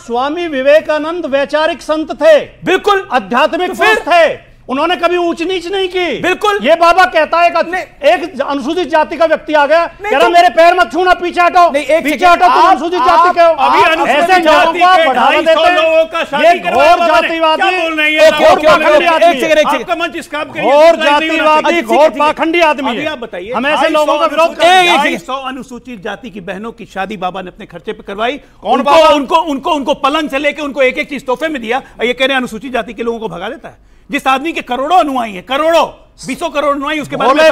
स्वामी विवेकानंद वैचारिक संत थे, बिल्कुल आध्यात्मिक संत थे, उन्होंने कभी ऊंच नीच नहीं की। बिल्कुल। ये बाबा कहता है एक अनुसूचित जाति का व्यक्ति आ गया, कह रहा मेरे पैर मत छूना, पीछे हटो, पीछे हटो, तुम अनुसूचित जाति के हो। ऐसे लोगों को आप बढ़ावा देते हैं, ये घोर जातिवादी, घोर पाखंडी आदमी है। आप बताइए, हम ऐसे लोगों का विरोध करते हैं। 250 अनुसूचित जाति की बहनों की शादी बाबा ने अपने खर्चे पे करवाई। कौन बाबा? उनको पलंग से लेके उनको एक एक चीज तोहफे में दिया, ये कह रहे अनुसूचित जाति के लोगों को भगा देता है। जिस आदमी के करोड़ों अनुयायी हैं, करोड़ों 20 करोड़ अनुयायी, उसके बारे में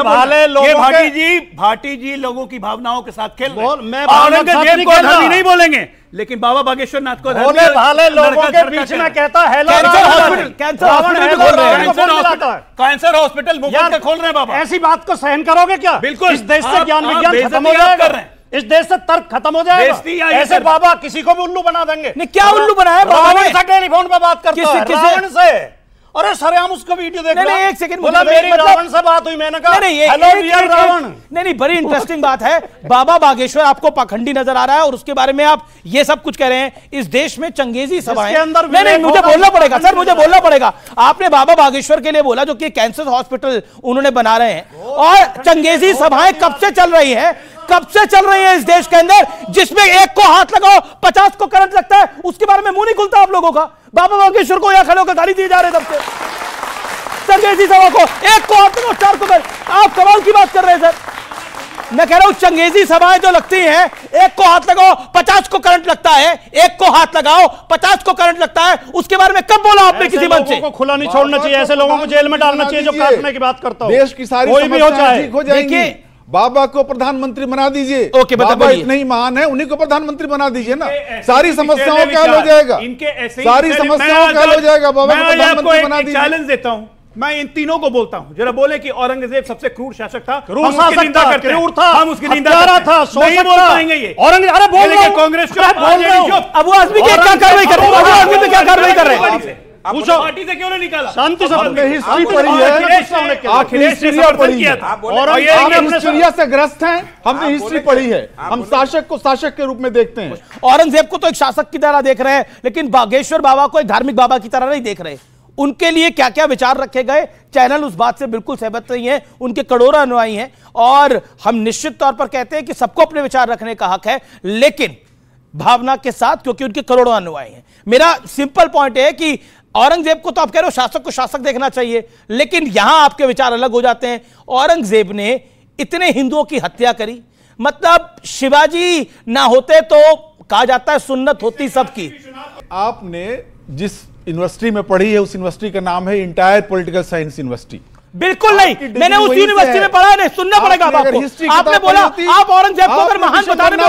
भाटी जी लोगों की भावनाओं के साथ खेल रहे हैं। औरंगजेब को धर्मी नहीं बोलेंगे, लेकिन बाबा बागेश्वर नाथ को भोले भाले लोगों के बीच में कहता है कैंसर हॉस्पिटल मुफ्त खोल रहे हैं बाबा। ऐसी बात को सहन करोगे क्या? बिल्कुल। इस देश से ज्ञान विज्ञान खत्म हो जाएगा, इस देश से तर्क खत्म हो जाएगा। ऐसे बाबा किसी को भी उल्लू बना देंगे। क्या उल्लू बनाया बाबा ने? टेलीफोन पर बात करता है रावण से। अरे सर, हम उसका वीडियो देख रहे हैं। एक सेकंड, बोला मेरी रावण से बात हुई, मैंने कहा हेलो डियर रावण। नहीं, बड़ी इंटरेस्टिंग बात है। बाबा बागेश्वर आपको पाखंडी नजर आ रहा है और उसके बारे में आप ये सब कुछ कह रहे हैं। इस देश में चंगेजी सभाएं, नहीं, मुझे बोलना पड़ेगा सर, मुझे बोलना पड़ेगा। आपने बाबा बागेश्वर के लिए बोला जो कि कैंसर हॉस्पिटल उन्होंने बना रहे हैं, और चंगेजी सभाएं कब से चल रही है? कब से चल रही है इस देश के अंदर, जिसमें एक को हाथ लगाओ 50 को करंट लगता है, उसके बारे में मुंह नहीं खुलता आप लोगों का। बाबा बागेश्वर को यहां खड़े होकर गाली दिए जा रहे तब से, चंगेजी सभा को एक को हाथ लगाओ 4 को कर, आप कमाल की बात कर रहे हैं सर। मैं कह रहा हूं चंगेजी सभाएं जो लगती हैं, एक को हाथ लगाओ 50 को करंट लगता है, एक को हाथ लगाओ 50 को करंट लगता है, उसके बारे में कब बोला आपने किसी मंच से? को खुला नहीं छोड़ना चाहिए, ऐसे लोगों को जेल में डालना चाहिए जो काटने की बात करता हो। देश की सारी कोई भी हो समस्याएं ठीक हो जाएंगी। बाबा को प्रधानमंत्री बना दीजिए। ओके, बाबा इतने ही महान है, उन्हीं को प्रधानमंत्री बना दीजिए ना, सारी समस्याओं का हल हो जाएगा, सारी समस्याओं का हल हो जाएगा। बाबा को प्रधानमंत्री बना दीजिए। चैलेंज देता हूं, मैं इन तीनों को बोलता हूं, जरा बोले कि औरंगजेब सबसे क्रूर शासक था, क्रूर हम उसकी निंदा करते हैं, हम उसकी निंदा करते हैं, नहीं बोल पाएंगे ये औरंगजेब। अरे बोल रहा हूं, कांग्रेस अब वो आदमी क्या कार्रवाई कर रहे हैं, वो आदमी पे क्या कार्रवाई कर रहे हैं? पूछो पार्टी से क्यों नहीं निकाला? शांति से हिस्ट्री पढ़ी है, आपने हिस्ट्री पढ़ी है, और हिस्ट्रिया से ग्रस्त हैं, हमने हिस्ट्री पढ़ी है, हम शासक को शासक के रूप में देखते हैं। औरंगजेब को तो एक शासक की तरह देख रहे हैं, लेकिन बागेश्वर बाबा को एक धार्मिक बाबा की तरह नहीं देख रहे। उनके लिए क्या क्या विचार रखे गए, चैनल उस बात से बिल्कुल सहमत नहीं है, उनके करोड़ों अनुयायी हैं, और हम निश्चित तौर पर कहते हैं कि सबको अपने विचार रखने का हक है, लेकिन भावना के साथ, क्योंकि उनके करोड़ों अनुयायी हैं। मेरा सिंपल पॉइंट है कि औरंगजेब को तो आप कह रहे हो शासक को शासक देखना चाहिए, लेकिन यहां आपके विचार अलग हो जाते हैं। औरंगजेब ने इतने हिंदुओं की हत्या करी, मतलब शिवाजी ना होते तो कहा जाता है सुन्नत होती सबकी। आपने जिस यूनिवर्सिटी में पढ़ी है, उस यूनिवर्सिटी का नाम है इंटायर पॉलिटिकल साइंस यूनिवर्सिटी। बिल्कुल नहीं, मैंने उस यूनिवर्सिटी में पढ़ा नहीं, सुनना पड़ेगा आपको। आपने बोला आप औरंगजेब को अगर महान बताने पे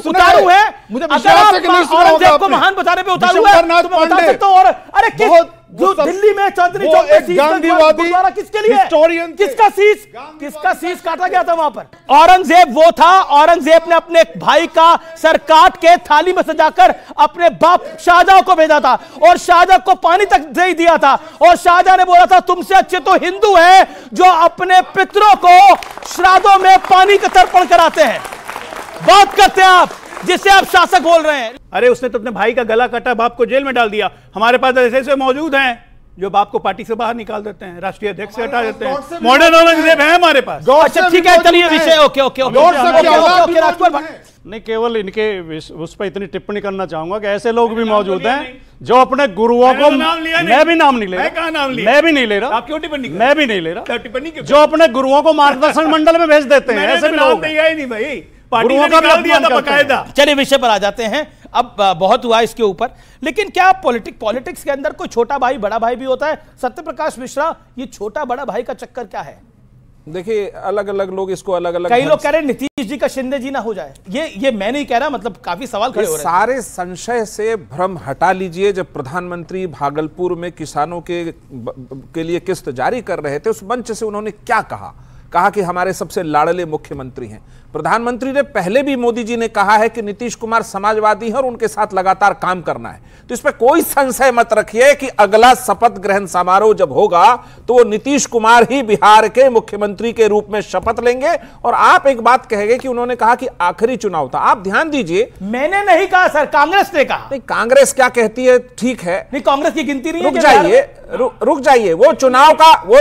उतारू है, अगर आप औरंगजेब को महान बताने पे उतारू है तो मैं बता सकता हूं। और अरे किस जो दिल्ली में चांदनी चौक में गांधीवादी किसके लिए, हिस्टोरियन, किसका शीश काटा गया था वहां पर? औरंगजेब वो था, औरंगजेब ने अपने भाई का सर काट के थाली में सजाकर अपने बाप शाहजहां को भेजा था, और शाहजहां को पानी तक दे दिया था, और शाहजहां ने बोला था तुमसे अच्छे तो हिंदू हैं जो अपने पितरों को श्राद्धों में पानी का तर्पण कराते हैं। बात करते हैं आप जिससे आप शासक बोल रहे हैं। अरे उसने तो अपने भाई का गला काटा, बाप को जेल में डाल दिया। हमारे पास ऐसे ऐसे मौजूद हैं जो बाप को पार्टी से बाहर निकाल देते हैं, राष्ट्रीय अध्यक्ष से हटा देते हैं। मॉडर्न औरंगजेब है हमारे पास। अच्छा ठीक है, चलिए विषय ओके नहीं, केवल इनके उस पर इतनी टिप्पणी करना चाहूंगा कि ऐसे लोग भी मौजूद हैं जो अपने गुरुओं को, मैं भी नाम नहीं ले रहा, मैं भी नहीं ले रहा, आप क्यों टिप्पणी? मैं भी नहीं ले रहा टिप्पणी, जो अपने गुरुओं को मार्गदर्शन मंडल में भेज देते हैं, ऐसे भी लोग नहीं भाई, पार्टी ने निकाल दिया था बकायदा। चलिए विषय पर आ जाते हैं। अब बहुत हुआ इसके ऊपर, लेकिन क्या पॉलिटिक्स के अंदर कोई छोटा भाई बड़ा भाई भी होता है? सत्यप्रकाश मिश्रा, ये छोटा बड़ा भाई का चक्कर क्या है? देखिए, अलग अलग लोग इसको अलग अलग, कई लोग कह रहे हैं नीतीश जी का शिंदे जी ना हो जाए। ये मैं नहीं कह रहा, मतलब काफी सवाल खड़े हो रहे हैं। सारे संशय से भ्रम हटा लीजिए। जब प्रधानमंत्री भागलपुर में किसानों के लिए किस्त जारी कर रहे थे, उस मंच से उन्होंने क्या कहा कि हमारे सबसे लाडले मुख्यमंत्री हैं। प्रधानमंत्री ने पहले भी, मोदी जी ने कहा है कि नीतीश कुमार समाजवादी हैं और उनके साथ लगातार काम करना है। तो इस पर कोई संशय मत रखिए कि अगला शपथ ग्रहण समारोह जब होगा तो वो नीतीश कुमार ही बिहार के मुख्यमंत्री के रूप में शपथ लेंगे। और आप एक बात कहेंगे कि उन्होंने कहा कि आखिरी चुनाव था, आप ध्यान दीजिए, मैंने नहीं कहा सर, कांग्रेस ने कहा। नहीं, कांग्रेस क्या कहती है ठीक है, नहीं कांग्रेस की गिनती नहीं है। रुक जाइए, वो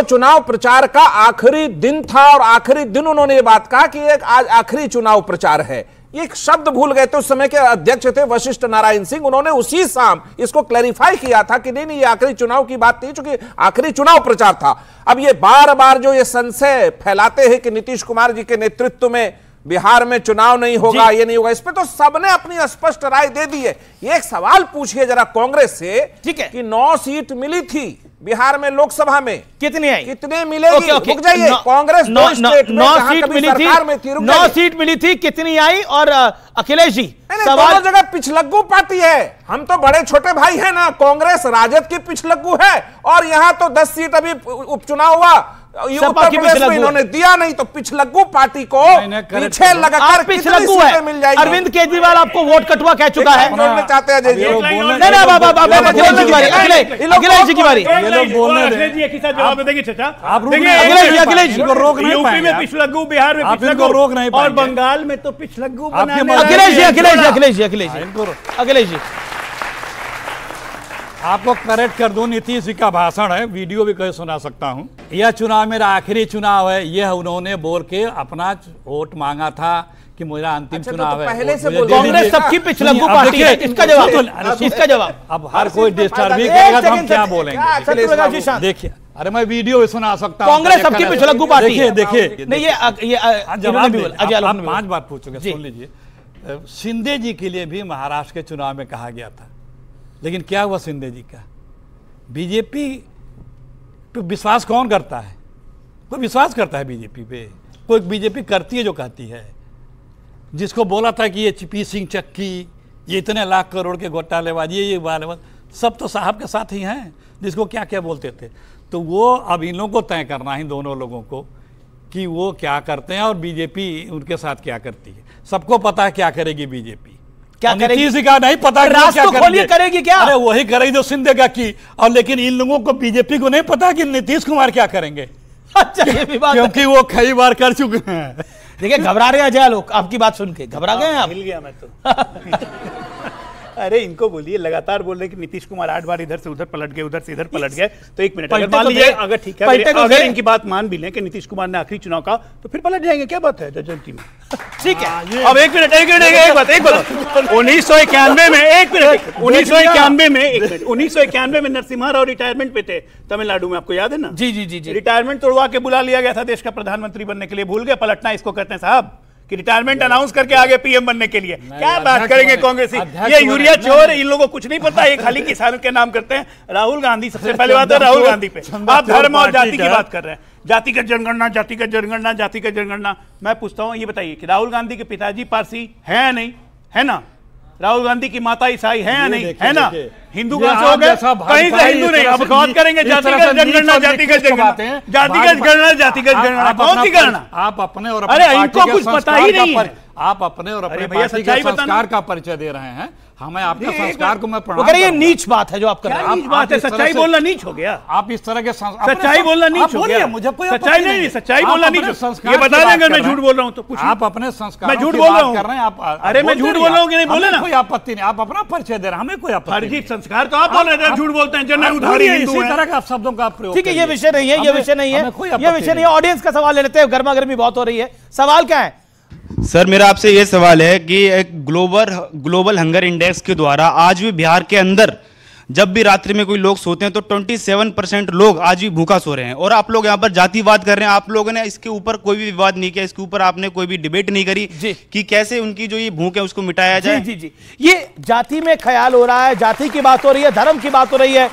चुनाव प्रचार का आखिरी दिन था और आखिरी दिन उन्होंने ये बात कहा कि एक आज आखिरी चुनाव प्रचार है। ये एक शब्द भूल गए थे, उस समय के अध्यक्ष थे वशिष्ठ नारायण सिंह, उन्होंने उसी शाम इसको क्लैरिफाई किया था कि नहीं ये आखिरी चुनाव की बात नहीं, चूंकि आखिरी चुनाव प्रचार था। अब ये बार बार जो ये संशय फैलाते हैं कि नीतीश कुमार जी के नेतृत्व में बिहार में चुनाव नहीं होगा, ये नहीं होगा, इस पे तो सबने अपनी स्पष्ट राय दे दी है। ये एक सवाल पूछिए जरा कांग्रेस से, ठीक है, कि 9 सीट मिली थी बिहार में लोकसभा में, कितनी आई, कितने मिलेगी? रुक जाइए, कांग्रेस 9 सीट मिली थी, 9 सीट मिली थी, कितनी आई? और अखिलेश जी, सवाल जगह पिछलग्गू पार्टी है, हम तो बड़े छोटे भाई हैं ना, कांग्रेस राजद की पिछलग्गू है, और यहां तो 10 सीट अभी उपचुनाव हुआ, उत्तर प्रदेश में इन्होंने दिया नहीं, तो पिछलग्गू पार्टी को पीछे लगाकर पिछलग्गू है। मिल जाएगी। अरविंद केजरीवाल आपको वोट कटुआ कह चुका है, चाहते हैं अखिलेश जी की बारी, अखिलेश जी की बारी, अखिलेश जी को रोक नहीं, यूपी में पिछलग्गू, बिहार में पिछलग्गू, रोक नहीं, और बंगाल में तो पिछलग्गू। अखिलेश जी आपको करेक्ट कर दूं, नीतीश जी का भाषण है, वीडियो भी कहीं सुना सकता हूं। यह चुनाव मेरा आखिरी चुनाव है, यह उन्होंने बोल के अपना वोट मांगा था। कि मेरा अंतिम अच्छा, चुनाव तो है। पहले से कांग्रेस सबकी पिछलग्गू पार्टी है, इसका जवाब, इसका जवाब। अब हर कोई डिस्टर्ब भी करेगा तो हम क्या बोलेंगे? देखिए, अरे मैं वीडियो भी सुना सकता हूं। कांग्रेस सबकी पिछलग्गू पार्टी है। देखिए नहीं, ये जवाब आप 5 बार पूछोगे, सुन लीजिए। शिंदे जी के लिए भी महाराष्ट्र के चुनाव में कहा गया था, लेकिन क्या हुआ शिंदे जी का? बीजेपी पे विश्वास कौन करता है? कोई विश्वास करता है बीजेपी पे? कोई बीजेपी करती है जो कहती है? जिसको बोला था कि ये पी सिंह चक्की, ये इतने लाख करोड़ के घोटालेबाज, ये बालेबाज, सब तो साहब के साथ ही हैं, जिसको क्या क्या बोलते थे। तो वो अब इन लोगों को तय करना है, दोनों लोगों को, कि वो क्या करते हैं और बीजेपी उनके साथ क्या करती है। सबको पता है क्या करेगी बीजेपी, क्या करेगी नीतीश का नहीं पता, रास्ता खोलिए करेगी क्या? अरे वही करेगी जो सिंधे का की। और लेकिन इन लोगों को बीजेपी को नहीं पता कि नीतीश कुमार क्या करेंगे। अच्छा, ये भी बात, क्योंकि वो कई बार कर चुके हैं। देखिए, घबरा रहे हैं अजय लोग आपकी बात सुन के, घबरा गए हैं आप? हिल गया मैं तो। अरे इनको बोलिए, लगातार बोल रहे कि नीतीश कुमार 8 बार इधर से उधर पलट गए, उधर से इधर पलट गए। तो एक मिनट, अगर मान लीजिए, अगर ठीक है, अगर इनकी बात मान भी लें कि नीतीश कुमार ने आखिरी चुनाव का, तो फिर पलट जाएंगे, क्या बात है जनती में? ठीक है। अब एक मिनट, एक बात 1991 में, एक मिनट, 1991 में नरसिम्हा राव रिटायरमेंट पे थे तमिलनाडु में, आपको याद है ना? जी जी जी जी। रिटायरमेंट तोड़वा के बुला लिया गया था देश का प्रधानमंत्री बनने के लिए। भूल गए? पलटना इसको कहते हैं साहब, कि रिटायरमेंट अनाउंस करके आगे पीएम बनने के लिए। क्या बात करेंगे कांग्रेसी? ये यूरिया चोर, इन लोगों को कुछ नहीं पता, ये खाली किसानों के नाम करते हैं। राहुल गांधी, सबसे पहले बात है राहुल गांधी पे, आप धर्म और जाति की बात कर रहे हैं। जातिगत जनगणना, जातिगत जनगणना, जातिगत जनगणना। मैं पूछता हूं, ये बताइए कि राहुल गांधी के पिताजी पारसी है या नहीं? है ना? राहुल गांधी की माता ईसाई है या नहीं? है ना? हिंदू कहां से हो गए? कहीं से हिंदू नहीं। अब बात करेंगे जातिगत जनगणना, जातिगत जनगणना, जातिगत गणना, जातिगत गणना, कौन सी गणना? आप अपने और अरे इनको कुछ पता ही नहीं है। आप अपने और अपने पार्टी के संस्कार का परिचय दे रहे हैं। हमें आपके संस्कार को मैं प्रणाम करता हूं। ये नीच बात है जो आप कर रहे हैं। नीच बात है? सच्चाई बोलना नीच हो गया? आप इस तरह के सच्चाई बोलना नीच हो गया? मुझे कोई सच्चाई नहीं, सच्चाई बोलना नीच। ये बता दें अगर मैं झूठ बोल रहा हूं तो कुछ। आप अपने संस्कार, मैं झूठ बोल रहा हूं। अरे मैं झूठ बोल रहा हूं कि नहीं? बोले ना, कोई आपत्ति नहीं। आप अपना परिचय दे रहे हैं, हमें कोई आपत्ति नहीं। फर्जी संस्कार तो आप बोल रहे हैं, झूठ बोलते हैं, जनरल उधारी हिंदू इसी तरह का आप शब्दों का प्रयोग। ठीक है, ये विषय नहीं है, ये विषय नहीं है, ये विषय नहीं है। ऑडियंस का सवाल ले लेते हैं, गर्मा गर्मी बहुत हो रही है। सवाल क्या है सर? मेरा आपसे ये सवाल है कि एक ग्लोबल हंगर इंडेक्स के द्वारा आज भी बिहार के अंदर जब भी रात्रि में कोई लोग सोते हैं तो 27% लोग आज भी भूखा सो रहे हैं। और आप लोग यहाँ पर जातिवाद कर रहे हैं। आप लोगों ने इसके ऊपर कोई भी विवाद नहीं किया, इसके ऊपर आपने कोई भी डिबेट नहीं करी कि कैसे उनकी जो ये भूख है उसको मिटाया जाए। जी जी जी, ये जाति में ख्याल हो रहा है, जाति की बात हो रही है, धर्म की बात हो रही है,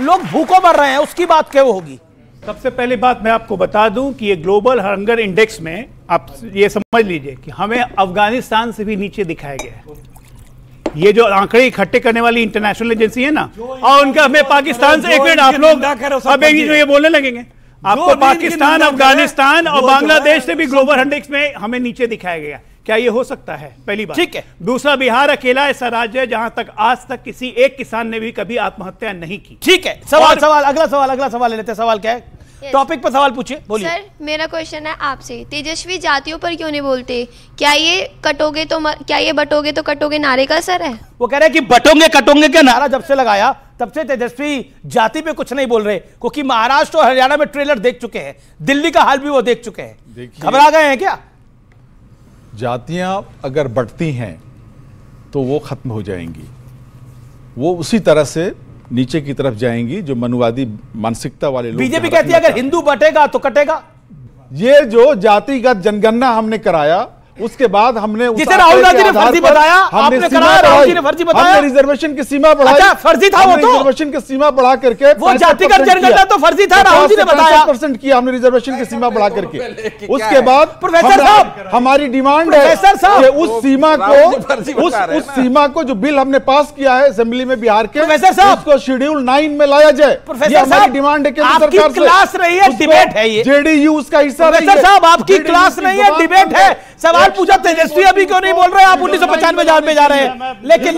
लोग भूखों मर रहे हैं, उसकी बात क्या होगी? सबसे पहली बात मैं आपको बता दूं कि ये ग्लोबल हंगर इंडेक्स में आप ये समझ लीजिए कि हमें अफगानिस्तान से भी नीचे दिखाया गया है। ये जो आंकड़े इकट्ठे करने वाली इंटरनेशनल एजेंसी है ना, और उनका हमें पाकिस्तान से, एक मिनट आप लोग अब ये बोलने लगेंगे, आपको पाकिस्तान, अफगानिस्तान और बांग्लादेश से भी ग्लोबल इंडेक्स में हमें नीचे दिखाया गया। क्या ये हो सकता है? पहली बात। ठीक है। दूसरा, बिहार अकेला ऐसा राज्य है जहां तक आज तक किसी एक किसान ने भी कभी आत्महत्या नहीं की। ठीक है, अगला सवाल ले लेते हैं। सवाल क्या है? टॉपिक पर सवाल पूछिए, बोलिए। सर, मेरा क्वेश्चन है आपसे, तेजस्वी जातियों पर क्यों नहीं बोलते? क्या ये कटोगे तो क्या ये बटोगे तो कटोगे नारे का असर है? वो कह रहे हैं कि बटोगे कटोगे का नारा जब से लगाया तब से तेजस्वी जाति पे कुछ नहीं बोल रहे, क्योंकि महाराष्ट्र और हरियाणा में ट्रेलर देख चुके हैं, दिल्ली का हाल भी वो देख चुके हैं। घबरा गए हैं क्या? जातियां अगर बढ़ती हैं तो वो खत्म हो जाएंगी, वो उसी तरह से नीचे की तरफ जाएंगी जो मनुवादी मानसिकता वाले लोग। बीजेपी कहती है अगर हिंदू बटेगा तो कटेगा। ये जो जातिगत जनगणना हमने कराया, उसके बाद हमने जिसे राहुल गांधी ने फर्जी बताया, आपने कराया, राहुल जी ने फर्जी बताया, हमने रिजर्वेशन की सीमा बढ़ाई। अच्छा, फर्जी था वो तो, रिजर्वेशन की सीमा बढ़ा करके वो जातिगत जनगणना तो फर्जी था, राहुल जी ने बताया 50% किया हमने रिजर्वेशन की सीमा बढ़ा करके। उसके बाद प्रोफेसर साहब हमारी डिमांड है कि उस सीमा को जो बिल हमने पास किया है असेंबली में बिहार के, प्रोफेसर साहब उसको शेड्यूल 9 में लाया जाए। प्रोफेसर साहब, डिमांड है केंद्र आपकी सरकार से। क्लास रही है, डिबेट है ये, जेडीयू उसका हिस्सा रही है। प्रोफेसर साहब, आपकी क्लास नहीं है, डिबेट है। सवाल पूछा तेजस्वी अभी क्यों नहीं बोल रहे? आप 1995 में जा रहे हैं। लेकिन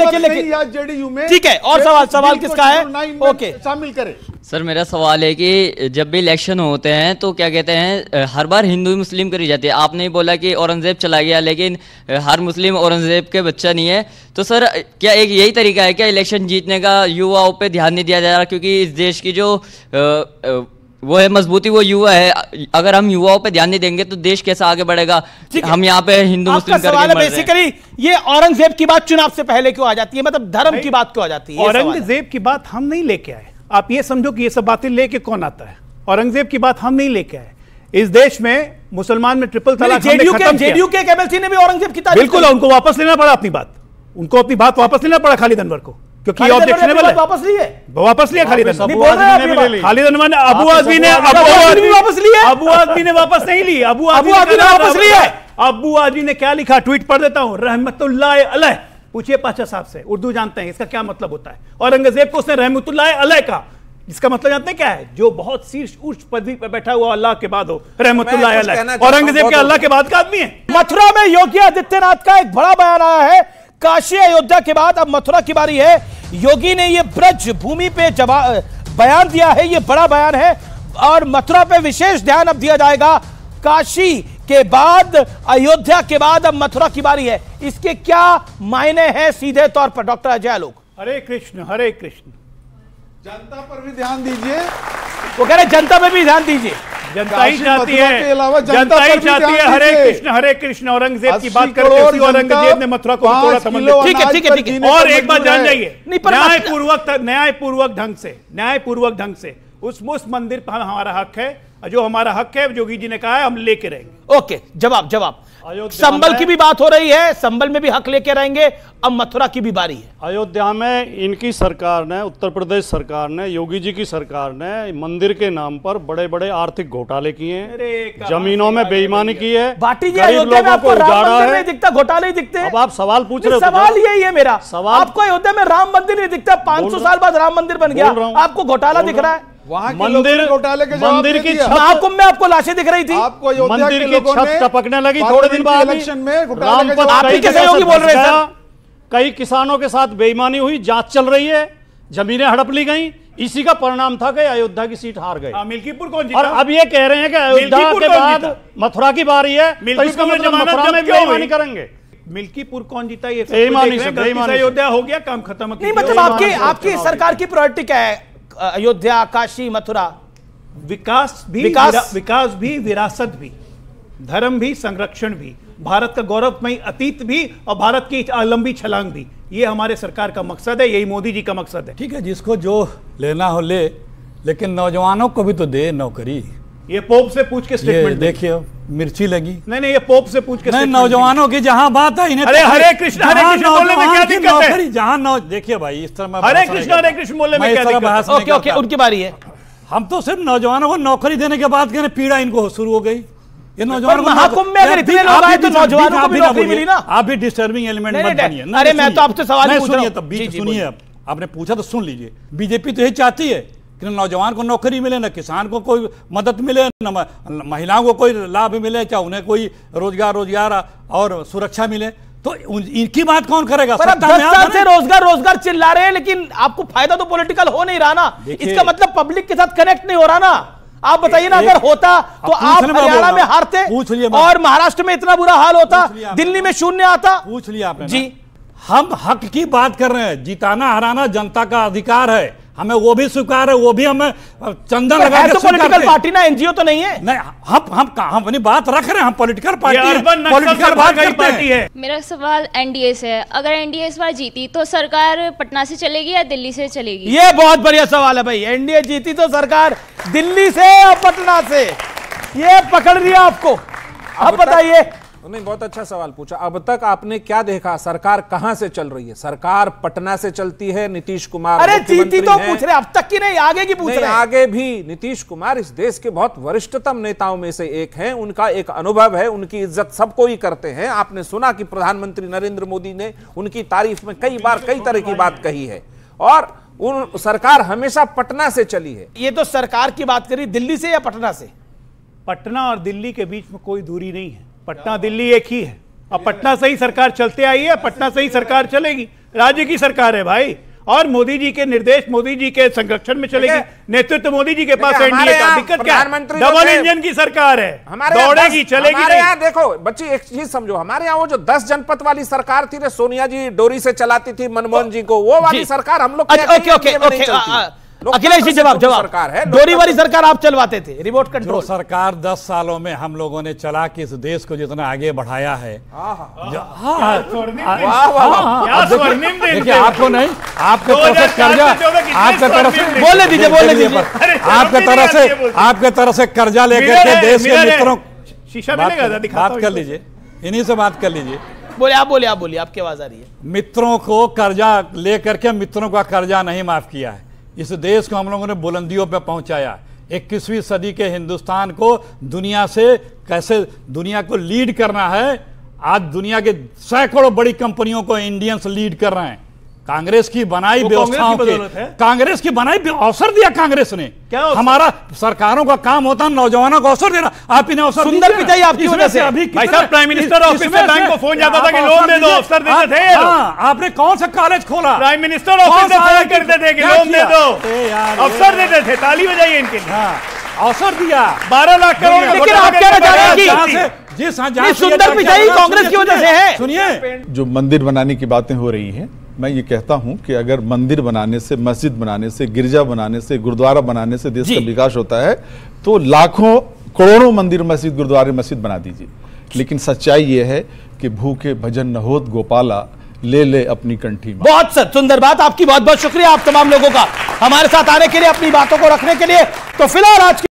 ठीक है, और सवाल किसका है? ओके, शामिल करें। सर, मेरा सवाल है कि जब भी इलेक्शन होते हैं तो क्या कहते हैं, हर बार हिंदू मुस्लिम करी जाती है। आपने ही बोला कि औरंगजेब चला गया, लेकिन हर मुस्लिम औरंगजेब के बच्चा नहीं है। तो सर, क्या एक यही तरीका है क्या इलेक्शन जीतने का, युवाओं पे ध्यान नहीं दिया जा रहा? क्योंकि इस देश की जो वो है मजबूती, वो युवा है। अगर हम युवाओं पे ध्यान नहीं देंगे तो देश कैसा आगे बढ़ेगा? हम यहाँ पे हिंदू मुस्लिम करके बेसिकली ये औरंगजेब की बात चुनाव से पहले क्यों आ जाती है, मतलब धर्म की बात क्यों आ जाती है? औरंगजेब की बात हम नहीं लेके आए। आप ये समझो कि ये सब बातें लेके कौन आता है? औरंगजेब की बात हम नहीं लेके आए। इस देश में मुसलमान में ट्रिपल तलाक जेडीयू के एमएलसी ने भी औरंगजेब की तारीफ बिल्कुल, उनको वापस लेना पड़ा अपनी बात, उनको अपनी बात वापस लेना पड़ा खालिद अनवर को, क्योंकि ऑब्जेक्शनेबल है। वापस लिए खालिद अनवर, खालिद अनवर ने अबू आदमी ने वापस लिए, अबू आदमी ने वापस नहीं ली, अबू आदमी ने वापस लिया। अबू आदमी ने क्या लिखा, ट्वीट पढ़ देता हूं, रहमतुल्लाह अलैह। पूछिए पाशा साहब से, उर्दू जानते हैं, इसका क्या मतलब होता है? औरंगजेब को उसने रहमतुल्लाह अलैह कहा, जिसका मतलब जानते हैं क्या है? जो बहुत शीर्ष उच्च पदवी पर बैठा हुआ अल्लाह के बाद हो, रहमतुल्लाह अलैह। औरंगजेब के अल्लाह के बाद का आदमी है। मथुरा में योगी आदित्यनाथ का एक बड़ा बयान आया है। काशी अयोध्या के बाद अब मथुरा की बारी है। योगी ने ये ब्रज भूमि पे बयान दिया है, ये बड़ा बयान है और मथुरा पे विशेष ध्यान अब दिया जाएगा। काशी के बाद अयोध्या के बाद अब मथुरा की बारी है। इसके क्या मायने हैं सीधे तौर पर? डॉक्टर अजय आलोक। हरे कृष्ण, हरे कृष्ण। जनता पर भी ध्यान दीजिए। वो कह रहे जनता पर भी ध्यान दीजिए। जनता ही चाहती है, जनता ही चाहती है हरे कृष्ण, हरे कृष्ण। औरंगजेब की बात करते हुए औरंगजेब ने मथुरा को तोड़ा था। ठीक है, ठीक है, ठीक है। और एक बात जान जाइए, न्यायपूर्वक ढंग से उस मंदिर पर हमारा हक है, जो हमारा हक है योगी जी ने कहा है हम लेके रहेंगे। ओके, जवाब। संबल की भी बात हो रही है, संबल में भी हक लेके रहेंगे। अब मथुरा की भी बारी है। अयोध्या में इनकी सरकार ने, उत्तर प्रदेश सरकार ने, योगी जी की सरकार ने मंदिर के नाम पर बड़े बड़े आर्थिक घोटाले किए हैं, जमीनों में बेईमानी की है, बाटी जी अयोध्या में आपको राम मंदिर नहीं दिखता, घोटाले ही दिखते हैं। अब आप सवाल पूछ रहे हो, सवाल यही है मेरा। आपको अयोध्या में राम मंदिर नहीं दिखता, 500 साल बाद राम मंदिर बन गया, आपको घोटाला दिख रहा है। मंदिर की महाकुंभ में आपको लाशें दिख रही थी, आपको मंदिर की छत टपकने लगी थोड़े दिन बाद। सहयोगी बोल रहे हैं, कई किसानों के साथ बेईमानी हुई, जांच चल रही है, जमीनें हड़प ली गई। इसी का परिणाम था कि अयोध्या की सीट हार गए। मिल्कीपुर कौन जीता? और अब ये कह रहे हैं कि अयोध्या के बाद मथुरा की बारी है, तो इसका मतलब मथुरा में बेईमानी करेंगे। मिल्कीपुर कौन जीता? ये बेईमानी से अयोध्या हो गया, काम खत्म। नहीं मतलब आपकी सरकार की प्रायोरिटी क्या है? अयोध्या, काशी, मथुरा। विकास भी, विरासत भी, धर्म भी, संरक्षण भी, भारत का गौरवमयी अतीत भी और भारत की लंबी छलांग भी, ये हमारे सरकार का मकसद है, यही मोदी जी का मकसद है। ठीक है, जिसको जो लेना हो ले, लेकिन नौजवानों को भी तो दे नौकरी। ये पोप से पूछ के स्टेटमेंट देखिए, मिर्ची लगी। नहीं, ये पोप से पूछ के नहीं, नौजवानों की जहां बात है, इन्हें हरे कृष्ण बोलने में क्या दिक्कत है? जहां देखिए भाई, इस तरह हरे कृष्ण बोलने में क्या दिक्कत है? ओके, उनकी बारी है। हम तो सिर्फ नौजवानों को नौकरी देने के बाद कहने पीड़ा इनको शुरू हो गई। ये नौजवानों को महाकुंभ में अगर इतने लोग आए तो नौजवानों को भी नौकरी मिली ना। आप भी डिस्टर्बिंग एलिमेंट मत बनिए। अरे मैं तो आपसे सवाल पूछ रहा हूं। तब भी सुनिए, आपने पूछा तो सुन लीजिए। बीजेपी तो यही चाहती है कि न नौजवान को नौकरी मिले, न किसान को कोई मदद मिले, न महिलाओं को कोई लाभ मिले, चाहे उन्हें कोई रोजगार और सुरक्षा मिले। तो इनकी बात कौन करेगा? 10 साल से रोजगार चिल्ला रहे हैं, लेकिन आपको फायदा तो पॉलिटिकल हो नहीं रहा ना। इसका मतलब पब्लिक के साथ कनेक्ट नहीं हो रहा ना। आप बताइए ना, अगर होता तो आप हरियाणा में हारते और महाराष्ट्र में इतना बुरा हाल होता, दिल्ली में शून्य आता। पूछ लिया आपने जी। हम हक की बात कर रहे हैं, जिताना हराना जनता का अधिकार है, हमें वो भी स्वीकार है, वो भी हमें चंदन लगा के तो पॉलिटिकल पार्टी ना, एनजीओ तो नहीं है। नहीं, हम अपनी बात रख रहे हैं, हम पॉलिटिकल पार्टी है। मेरा सवाल एनडीए से है, अगर एनडीए इस बार जीती तो सरकार पटना से चलेगी या दिल्ली से चलेगी? ये बहुत बढ़िया सवाल है भाई। एनडीए जीती तो सरकार दिल्ली से या पटना से, ये पकड़ लिया आपको। अब बताइए। नहीं, बहुत अच्छा सवाल पूछा। अब तक आपने क्या देखा? सरकार कहां से चल रही है? सरकार पटना से चलती है। नीतीश कुमार अरे जीती तो पूछ रहे, अब तक की नहीं, आगे की पूछ रहे। आगे भी नीतीश कुमार इस देश के बहुत वरिष्ठतम नेताओं में से एक हैं। उनका एक अनुभव है, उनकी इज्जत सबको ही करते हैं। आपने सुना कि प्रधानमंत्री नरेंद्र मोदी ने उनकी तारीफ में कई बार कई तरह की बात कही है, और सरकार हमेशा पटना से चली है। ये तो सरकार की बात करी, दिल्ली से या पटना से? पटना और दिल्ली के बीच में कोई दूरी नहीं है, पटना दिल्ली एक ही है। अब पटना से ही सरकार चलते आई है, पटना से ही सरकार चलेगी। राज्य की सरकार है भाई, और मोदी जी के निर्देश, मोदी जी के संरक्षण में चलेगी। नेतृत्व मोदी जी के पास एनडीए का। दिक्कत क्या है? डबल इंजन की सरकार है, दौड़ेगी, चलेगी। हमारे यहाँ देखो बच्ची, एक चीज समझो, हमारे यहाँ वो जो 10 जनपद वाली सरकार थी, सोनिया जी डोरी से चलाती थी मनमोहन जी को, वो वाली सरकार हम लोग अखिलेश जी जवाब सरकार है, डोरी वाली सरकार आप चलवाते थे, रिमोट कंट्रोल सरकार 10 सालों में हम लोगों ने चला के इस देश को जितना आगे बढ़ाया है। देखिए आपको नहीं, आपके तरफ से कर्जा, आपके तरफ से बोलने दीजिए, आपके तरफ से कर्जा लेकर के देश के मित्रों, शीशा मिलेगा, बात कर लीजिए, इन्हीं से बात कर लीजिए। बोले आप बोलिए, आपकी आवाज आ रही है। मित्रों को कर्जा लेकर के मित्रों का कर्जा नहीं माफ किया है। इस देश को हम लोगों ने बुलंदियों पे पहुंचाया। 21वीं सदी के हिंदुस्तान को दुनिया से कैसे दुनिया को लीड करना है, आज दुनिया के सैकड़ों बड़ी कंपनियों को इंडियंस लीड कर रहे हैं। कांग्रेस की बनाई व्यवस्थाओं के, कांग्रेस की बनाई अवसर दिया कांग्रेस ने। हमारा सरकारों का काम होता है नौजवानों को अवसर देना, आप इन्हें अवसर सुंदर पिचाई आपकी वजह से। भाई साहब प्राइम मिनिस्टर ऑफिस से बैंक को फोन जाता था कि लोन दे दो, अवसर देते थे। आपने कौन सा कॉलेज खोला? प्राइम मिनिस्टर ऑफिस से फोन करते थे कि लोन दे दो, अवसर देते थे। ताली बजाइए इनके लिए। अवसर दिया 12 लाख करोड़। लेकिन आप क्या बता रहे हैं कि सुंदर पिचाई कांग्रेस की वजह से है? सुनिए, जो मंदिर बनाने की बातें हो रही हैं, मैं ये कहता हूं कि अगर मंदिर बनाने से, मस्जिद बनाने से, गिरजा बनाने से, गुरुद्वारा बनाने से देश का विकास होता है तो लाखों करोड़ों मंदिर, मस्जिद, गुरुद्वारे, मस्जिद बना दीजिए। लेकिन सच्चाई ये है कि भूखे भजन न होत गोपाला, ले ले अपनी कंठी में। बहुत सुंदर बात, आपकी बहुत बहुत शुक्रिया आप तमाम लोगों का हमारे साथ आने के लिए, अपनी बातों को रखने के लिए। तो फिलहाल आज